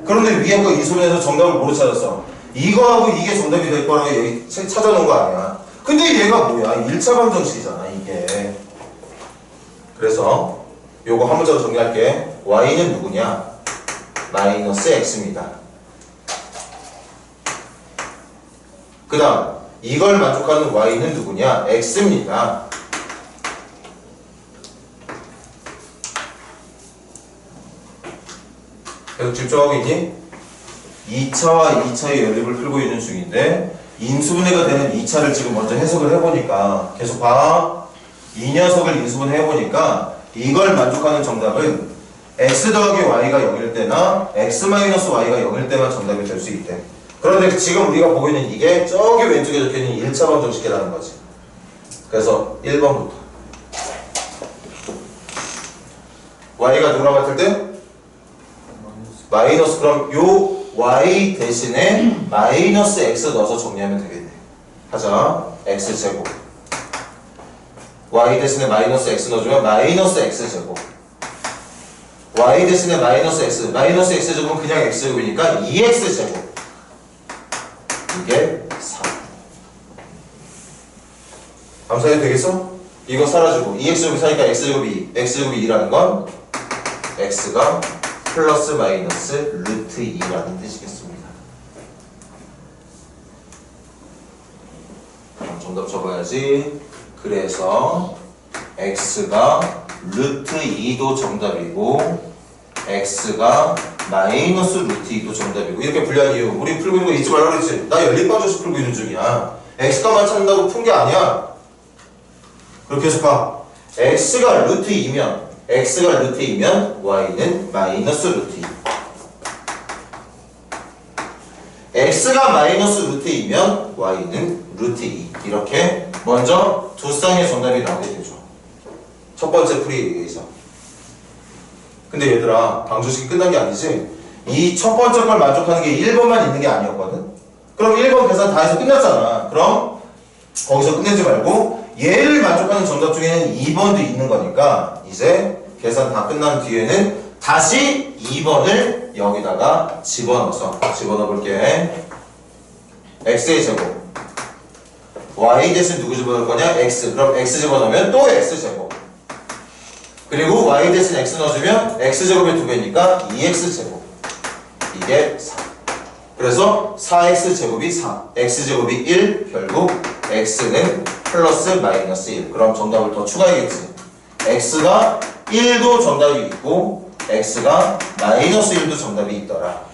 그런데 위에 거 인수분해서 정답을 뭐로 찾았어? 이거하고 이게 정답이 될 거라고 여기 찾아놓은 거 아니야? 근데 얘가 뭐야? 1차 방정식이잖아, 이게. 그래서 요거 한 문자로 정리할게. y는 누구냐? 마이너스 x입니다. 그 다음 이걸 만족하는 y는 누구냐? x입니다. 계속 집중하고 있니? 2차와 2차의 연립을 풀고 있는 중인데 인수분해가 되는 2차를 지금 먼저 해석을 해보니까 계속 봐. 이 녀석을 인수분해 해보니까 이걸 만족하는 정답은 x 더하기 y가 0일 때나 x 마이너스 y가 0일 때만 정답이 될 수 있대. 그런데 지금 우리가 보고 있는 이게 저기 왼쪽에 적혀있는 1차 방정식이라는 거지. 그래서 1번부터 y가 누구랑 같을 때? 마이너스. 그럼 요 y 대신에 마이너스 x 넣어서 정리하면 되겠네. 하자. x제곱 y 대신에 마이너스 x 넣어주면 마이너스 x제곱 y 대신에 마이너스 x제곱은 그냥 x제곱이니까 2x제곱 이게 4. 암산해도 되겠어? 이거 사라지고 2x제곱이 4니까 x제곱이 2 x제곱이 2라는 건 x가 플러스 마이너스 루트 2라는 뜻이겠습니다. 정답 적어야지. 그래서 x가 루트 2도 정답이고 x가 마이너스 루트 2도 정답이고 이렇게 분류한 이유 우리 풀고 있는 거 잊지 말라 그랬지. 나 연립방정식 풀고 있는 중이야. x값만 찾는다고 푼 게 아니야. 그렇게 해서 봐. x가 루트 2면 y는 마이너스 루트 2. x가 마이너스 루트 2면 y는 루트 2. 이렇게 먼저 두 쌍의 정답이 나오게 되죠. 첫 번째 풀이에 의해서. 근데 얘들아 방정식이 끝난 게 아니지. 이 첫 번째 걸 만족하는 게 1번만 있는 게 아니었거든. 그럼 1번 계산 다 해서 끝났잖아. 그럼 거기서 끝내지 말고 얘를 만족하는 정답 중에는 2번도 있는 거니까 이제 계산 다 끝난 뒤에는 다시 2번을 여기다가 집어넣어 볼게. x의 제곱 y 대신 누구 집어넣을 거냐? x. 그럼 x 집어넣으면 또 x 제곱. 그리고 y 대신 x 넣어주면 x 제곱의 2배니까 2x 제곱. 이게 4. 그래서 4x 제곱이 4, x 제곱이 1, 결국 x는 플러스 마이너스 1. 그럼 정답을 더 추가해야겠지. x가 1도 정답이 있고 x가 마이너스 1도 정답이 있더라.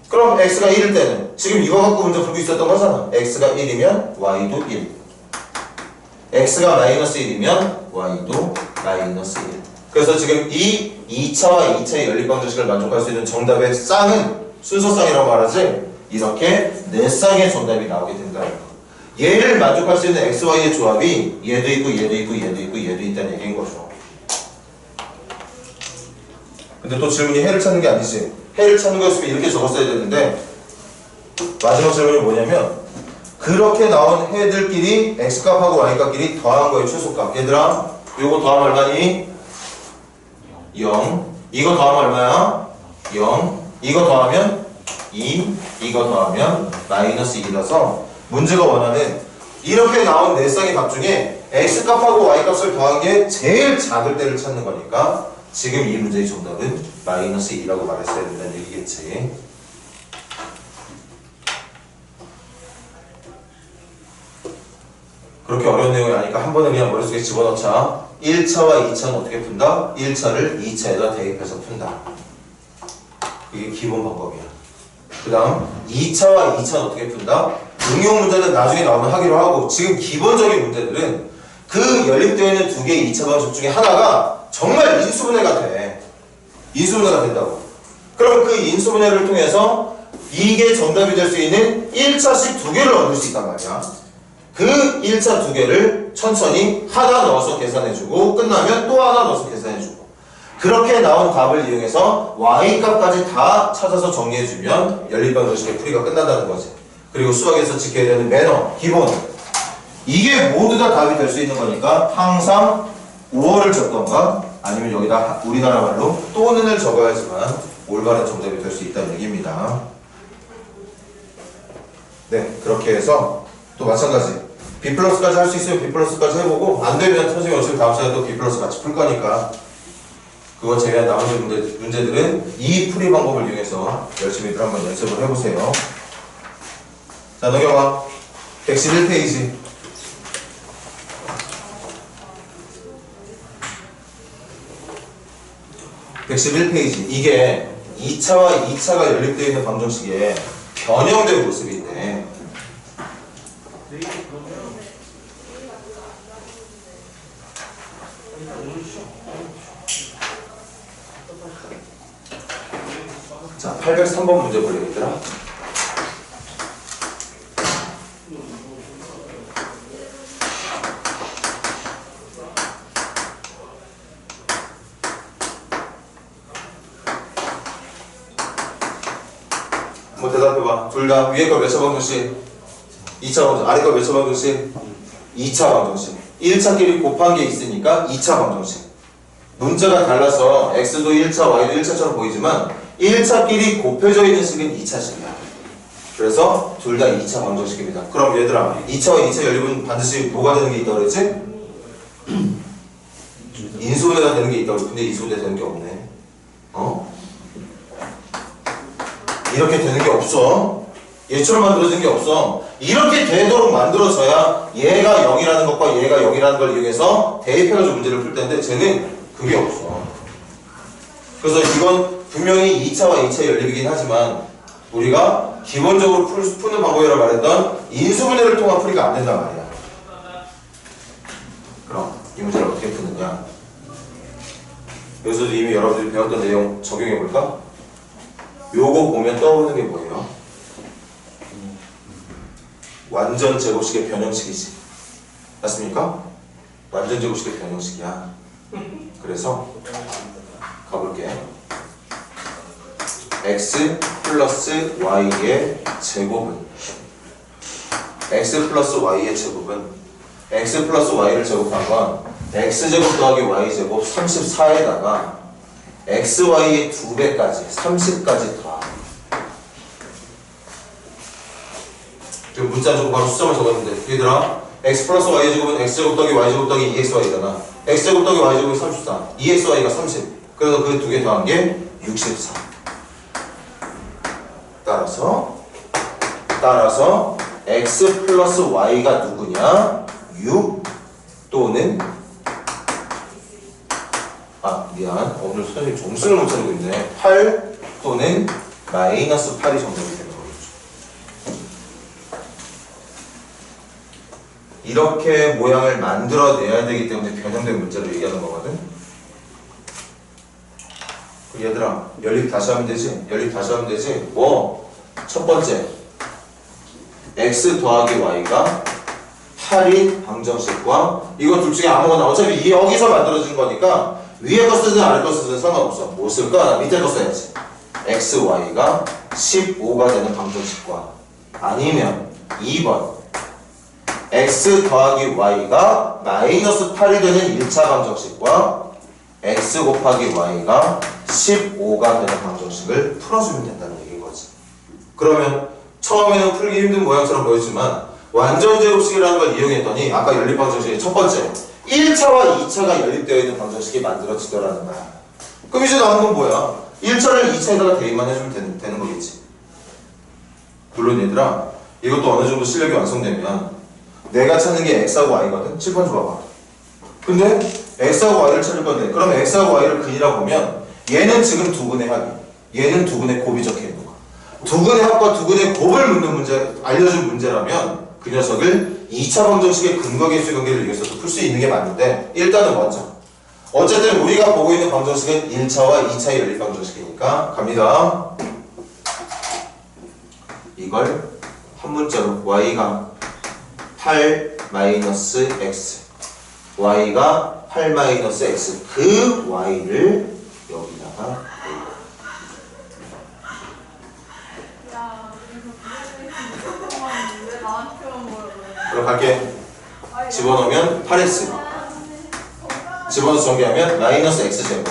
그럼 x가 1일 때는 지금 이거 갖고 문제 풀고 있었던 거잖아. x가 1이면 y도 1, x가 마이너스 1이면 y도 마이너스 1. 그래서 지금 이 2차와 2차의 연립방정식을 만족할 수 있는 정답의 쌍은 순서쌍이라고 말하지, 이렇게 4쌍의 정답이 나오게 된다는 거. 얘를 만족할 수 있는 x, y의 조합이 얘도 있고 얘도 있고 얘도 있고 얘도 있다는 얘기인 거죠. 근데 또 질문이 해를 찾는 게 아니지. 해를 찾는 거였으면 이렇게 적었어야 되는데 마지막 질문이 뭐냐면 그렇게 나온 해들끼리 x값하고 y값끼리 더한 거의 최소값. 얘들아 요거 더하면 얼마니? 0. 이거 더하면 얼마야? 0. 이거 더하면 2. 이거 더하면 마이너스 2라서 문제가 원하는 이렇게 나온 4쌍의 값 중에 x값하고 y값을 더한 게 제일 작을 때를 찾는 거니까 지금 이 문제의 정답은 마이너스 2라고 말했어야 된다는 얘기겠지. 그렇게 어려운 내용이 아니까 한 번에 그냥 머릿속에 집어넣자. 1차와 2차는 어떻게 푼다? 1차를 2차에다 대입해서 푼다. 이게 기본 방법이야. 그 다음 2차와 2차는 어떻게 푼다? 응용 문제는 나중에 나오면 하기로 하고 지금 기본적인 문제들은 그 연립되어 있는 두 개의 2차 방식 중에 하나가 정말 인수분해가 돼. 인수분해가 된다고. 그럼 그 인수분해를 통해서 이게 정답이 될 수 있는 1차씩 두 개를 얻을 수 있단 말이야. 그 1차 두 개를 천천히 하나 넣어서 계산해주고 끝나면 또 하나 넣어서 계산해주고 그렇게 나온 값을 이용해서 y값까지 다 찾아서 정리해주면 연립방정식의 풀이가 끝난다는 거지. 그리고 수학에서 지켜야 되는 매너, 기본 이게 모두 다 답이 될 수 있는 거니까 항상 5월을 적던가 아니면 여기다 우리나라 말로 또는을 적어야지만 올바른 정답이 될 수 있다는 얘기입니다. 네, 그렇게 해서 또 마찬가지 B 플러스까지 할 수 있으면 B 플러스까지 해보고 안 되면 선생님 어차피 다음 시간에 또 B 플러스 같이 풀 거니까 그거 제외한 나머지 문제들은 이 풀이 방법을 이용해서 열심히들 한번 연습을 해보세요. 자, 넘겨봐. 111페이지. 이게 2차와 2차가 연립되어 있는 방정식의 변형된 모습인데 자, 803번 문제 볼래 얘들아? 뭐 대답해봐. 둘 다 위에 거 몇 차 방정식? 2차 방정식. 아래 거 몇 차 방정식? 2차 방정식. 1차끼리 곱한 게 있으니까 2차 방정식. 문제가 달라서 x도 1차, y도 1차처럼 보이지만 1차끼리 곱해져 있는 식은 2차식이야. 그래서 둘 다 2차 방정식입니다. 그럼 얘들아 2차와 2차 연립은 반드시 뭐가 되는 게 있다고 그랬지? 인수분해가 되는 게 있다고. 근데 인수분해 되는 게 없네. 이렇게 되는 게 없어. 얘처럼 만들어진 게 없어. 이렇게 되도록 만들어져야 얘가 0이라는 것과 얘가 0이라는 걸 이용해서 대입해가지고 문제를 풀 텐데 쟤는 그게 없어. 그래서 이건 분명히 2차와 2차의 연립이긴 하지만 우리가 기본적으로 푸는 방법이라고 말했던 인수분해를 통한 풀이가 안 된단 말이야. 그럼 이 문제를 어떻게 푸느냐. 여기서도 이미 여러분들이 배웠던 내용 적용해볼까? 요거 보면 떠오르는 게 뭐예요? 완전 제곱식의 변형식이지. 맞습니까? 완전 제곱식의 변형식이야. 그래서 가볼게. x 플러스 y의 제곱은 x 플러스 y의 제곱은 x 플러스 y를 제곱한 건 x제곱 더하기 y제곱 34에다가 xy의 2배까지 30까지 더하. 지금 문자 주고 바로 수정을 적었는데 얘들아 x 플러스 y의 제곱은 x제곱 더하기 y제곱 더하기 2xy잖아. x제곱 더하기 y제곱이 34 2xy가 30 그래서 그 두 개 더한 게 64. 따라서 x 플러스 y가 누구냐? 6 또는 미안 오늘 선생님 정신을 못 차리고 있네. 8 또는 마이너스 8이 정답이 되는 거겠죠. 이렇게 모양을 만들어내야 되기 때문에 변형된 문제를 얘기하는 거거든. 얘들아 연립 다시 하면 되지. 뭐 첫 번째 x 더하기 y가 8인 방정식과 이거 둘 중에 아무거나 어차피 여기서 만들어진 거니까 위에 거 쓰든 아래 거 쓰든 상관없어. 뭐 쓸까? 나 밑에 거 써야지. x, y가 15가 되는 방정식과 아니면 2번 x 더하기 y가 마이너스 8이 되는 1차 방정식과 x 곱하기 y가 15가 되는 방정식을 풀어주면 된다는 얘기인 거지. 그러면 처음에는 풀기 힘든 모양처럼 보였지만 완전 제곱식이라는 걸 이용했더니 아까 연립 방정식의 첫 번째 1차와 2차가 연립되어 있는 방정식이 만들어지더라는 거야. 그럼 이제 남은 건 뭐야? 1차를 2차에다가 대입만 해주면 되는 거겠지. 물론 얘들아 이것도 어느 정도 실력이 완성되면 내가 찾는 게 x하고 y거든? 칠판 줘봐봐. 근데 x하고 y를 찾을 건데 그럼 x하고 y를 근이라 보면 얘는 지금 두근의 합이 얘는 두근의 곱이 적혀있는 거야. 두근의 합과 두근의 곱을 묻는 문제, 알려준 문제라면 그 녀석을 2차 방정식의 근거계수 관계를 이용해서도 풀 수 있는 게 맞는데 일단은 먼저 어쨌든 우리가 보고 있는 방정식은 1차와 2차의 연립 방정식이니까 갑니다. 이걸 한 문자로 y가 8 마이너스 x y가 8 마이너스 x 그 y를 여기다가 그럼 갈게. 집어넣으면 8x 집어넣어서 정리하면 마이너스 x제곱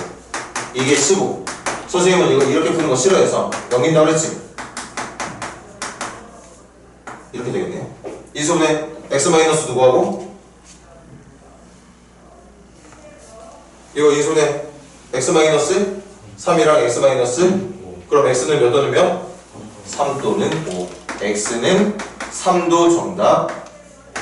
이게 15. 선생님은 이거 이렇게 푸는 거 싫어해서 넘긴다고 그랬지? 이렇게 되겠네요. 이 수분에 x 마이너스 누구하고? 이거 이 수분에 x 마이너스 3이랑 x 마이너스 그럼 x는 몇 또는 몇? 3 또는 5 x는 3도 정답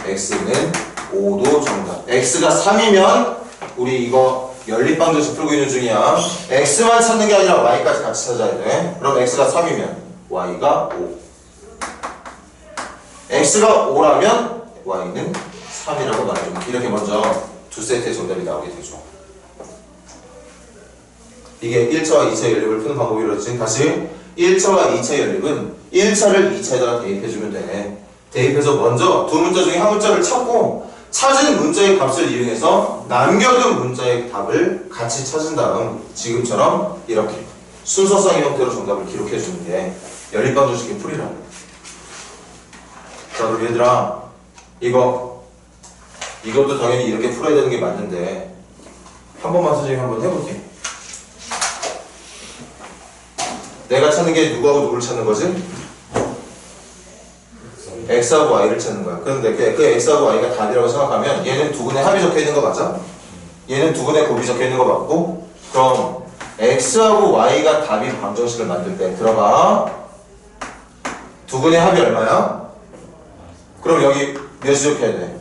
x는 5도 정답. x가 3이면 우리 이거 연립방정식 풀고 있는 중이야. x만 찾는 게 아니라 y까지 같이 찾아야 돼. 그럼 x가 3이면 y가 5 x가 5라면 y는 3이라고 말해줍니다. 이렇게 먼저 두 세트의 정답이 나오게 되죠. 이게 1차와 2차 연립을 푸는 방법이라고 했지. 다시 1차와 2차 연립은 1차를 2차에다가 대입해주면 돼. 대입해서 먼저 두 문자 중에 한 문자를 찾고 찾은 문자의 값을 이용해서 남겨둔 문자의 답을 같이 찾은 다음 지금처럼 이렇게 순서상의 형태로 정답을 기록해주는 게 연립방정식의 풀이라고. 자 그럼 얘들아 이것도 당연히 이렇게 풀어야 되는 게 맞는데 한 번만 선생님 한번 해볼게. 내가 찾는 게 누구하고 누구를 찾는 거지? x하고 y를 찾는 거야. 그런데 그 x하고 y가 답이라고 생각하면 얘는 두근의 합이 적혀 있는 거 맞아? 얘는 두근의 곱이 적혀 있는 거 맞고 그럼 x하고 y가 답인 방정식을 만들 때 들어봐. 두근의 합이 얼마야? 그럼 여기 몇이 적혀야 돼?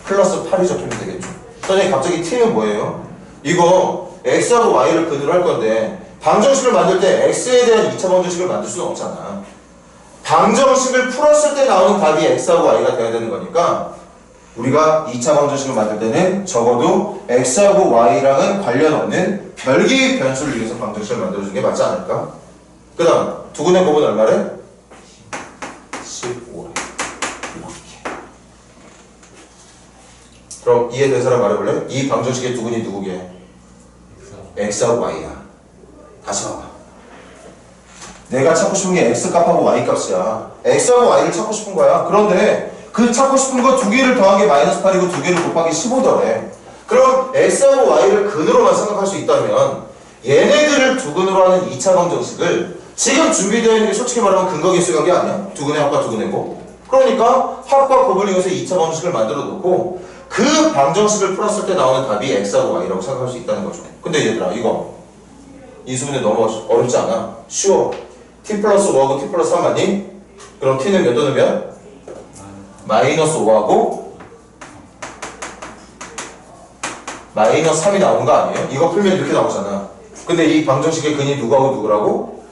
플러스 8이 적히면 되겠죠. 선생님 갑자기 t는 뭐예요? 이거 x하고 y를 근으로 할 건데 방정식을 만들 때 x에 대한 2차 방정식을 만들 수는 없잖아. 방정식을 풀었을 때 나오는 답이 x하고 y가 돼야 되는 거니까 우리가 2차 방정식을 만들 때는 적어도 x하고 y랑은 관련 없는 별개의 변수를 이용해서 방정식을 만들어주는 게 맞지 않을까? 그 다음 두근의 곱은 얼마래? 15래. 이렇게. 그럼 이해된 사람 말해볼래? 이 방정식의 두근이 누구게? x하고 y야. 다시 봐봐. 내가 찾고 싶은 게 x값하고 y값이야. x하고 y를 찾고 싶은 거야. 그런데 그 찾고 싶은 거 두 개를 더한 게 마이너스 8이고 두 개를 곱하기 15더래. 그럼 x하고 y를 근으로만 생각할 수 있다면 얘네들을 두근으로 하는 2차 방정식을 지금 준비되어 있는 게 솔직히 말하면 근거계수가 게 아니야. 두근의 합과 두근의 곱. 그러니까 합과 곱을 이용해서 2차 방정식을 만들어 놓고 그 방정식을 풀었을 때 나오는 답이 x하고 y라고 생각할 수 있다는 거죠. 근데 얘들아 이거 이 수분에 너무 어렵지 않아. 쉬워. t 플러스 5하고 t 플러스 3 맞니? 그럼 t는 몇 더는 몇? 마이너스 5하고 마이너스 3이 나오는 거 아니에요? 이거 풀면 이렇게 나오잖아. 근데 이 방정식의 근이 누구하고 누구라고?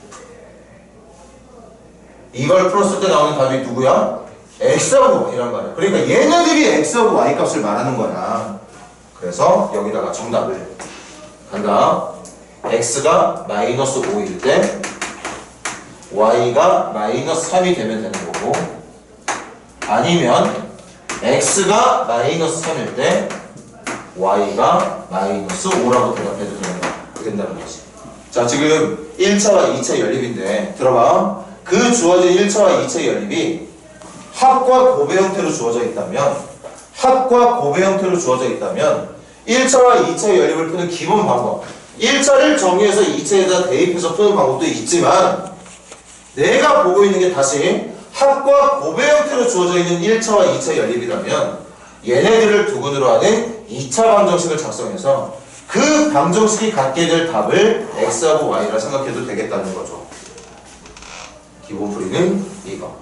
이걸 풀었을 때 나오는 답이 누구야? x하고 y란 말이야. 그러니까 얘네들이 x하고 y 값을 말하는 거야. 그래서 여기다가 정답을 간다. x가 마이너스 5일 때 y가 마이너스 3이 되면 되는 거고, 아니면 x가 마이너스 3일 때 y가 마이너스 5라고 대답해도 된다는 거지. 자, 지금 1차와 2차 연립인데 들어봐. 그 주어진 1차와 2차의 연립이 합과 곱의 형태로 주어져 있다면 1차와 2차의 연립을 푸는 기본 방법, 1차를 정의해서 2차에다 대입해서 푸는 방법도 있지만, 내가 보고 있는 게 다시 합과 곱의 형태로 주어져 있는 1차와 2차의 연립이라면 얘네들을 두근으로 하는 2차 방정식을 작성해서 그 방정식이 갖게 될 답을 x하고 y라 생각해도 되겠다는 거죠. 기본 풀이는 이거.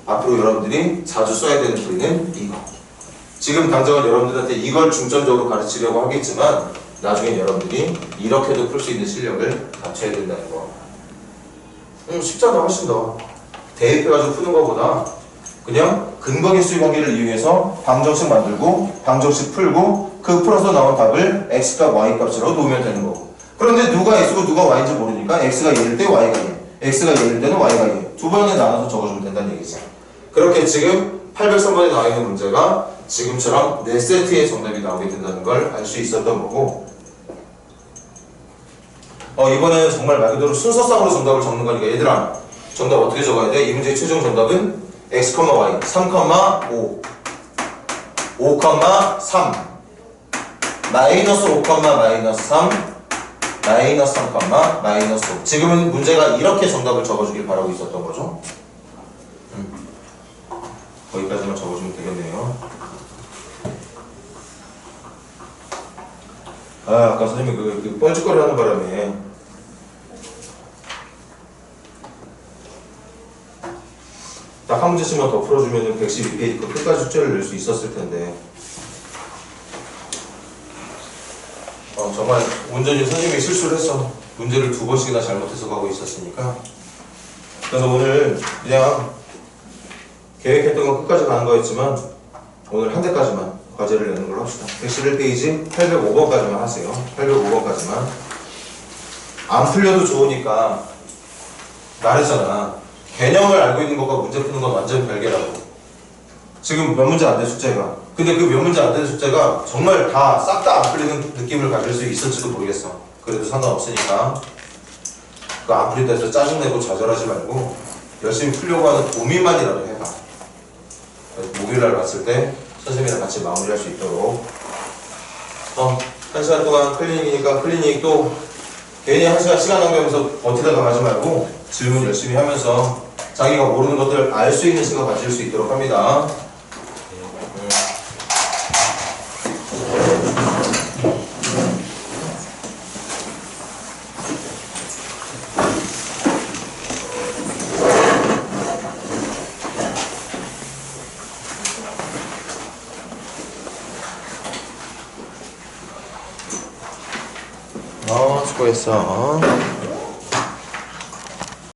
앞으로 여러분들이 자주 써야 되는 풀이는 이거. 지금 당장은 여러분들한테 이걸 중점적으로 가르치려고 하겠지만 나중에 여러분들이 이렇게도 풀 수 있는 실력을 갖춰야 된다는 거. 쉽잖아. 훨씬 더. 대입해가지고 푸는 것보다 그냥 근거계수의 관계를 이용해서 방정식 만들고 방정식 풀고 그 풀어서 나온 답을 x값 y값으로 놓으면 되는 거고. 그런데 누가 x고 누가 y인지 모르니까 x가 얘일 때 y가 얘, x가 얘일 때는 y가 얘, 두 번에 나눠서 적어주면 된다는 얘기지. 그렇게 지금 803번에 나와 있는 문제가 지금처럼 4세트의 정답이 나오게 된다는 걸 알 수 있었던 거고, 이번에는 정말 말 그대로 순서상으로 정답을 적는 거니까 얘들아, 정답 어떻게 적어야 돼? 이 문제의 최종 정답은 x, y 3, 5 5, 3 마이너스 5, 마이너스 3 마이너스 3, 마이너스 5. 지금은 문제가 이렇게 정답을 적어주길 바라고 있었던 거죠. 거기까지만 적어주면 되겠네요. 아까 선생님이 그 뻘짓거리 하는 바람에 딱 한 문제씩만 더 풀어주면 112페이지 그 끝까지 숙제를 낼 수 있었을 텐데, 정말 온전히 선생님이 실수를 했어. 문제를 2번씩이나 잘못해서 가고 있었으니까. 그래서 오늘 그냥 계획했던 건 끝까지 가는 거였지만 오늘 한 대까지만 과제를 내는 걸로 합시다. 111페이지 805번까지만 하세요. 805번까지만. 안 풀려도 좋으니까 말했잖아. 개념을 알고 있는 것과 문제 푸는 건 완전 별개라고. 지금 몇 문제 안 된 숙제가. 근데 그 몇 문제 안 된 숙제가 정말 다 싹 다 안 풀리는 느낌을 가질 수 있을지도 모르겠어. 그래도 상관없으니까 그 안 풀린다 해서 짜증내고 좌절하지 말고 열심히 풀려고 하는 고민만이라도 해봐. 목요일날 봤을 때 선생님이랑 같이 마무리할 수 있도록. 1시간 동안 클리닉이니까 클리닉 또 괜히 1시간 시간 낭비하면서 버티다가 가지 말고 질문 열심히 하면서 자기가 모르는 것들 알 수 있는 시간 가질 수 있도록 합니다. 수고했어.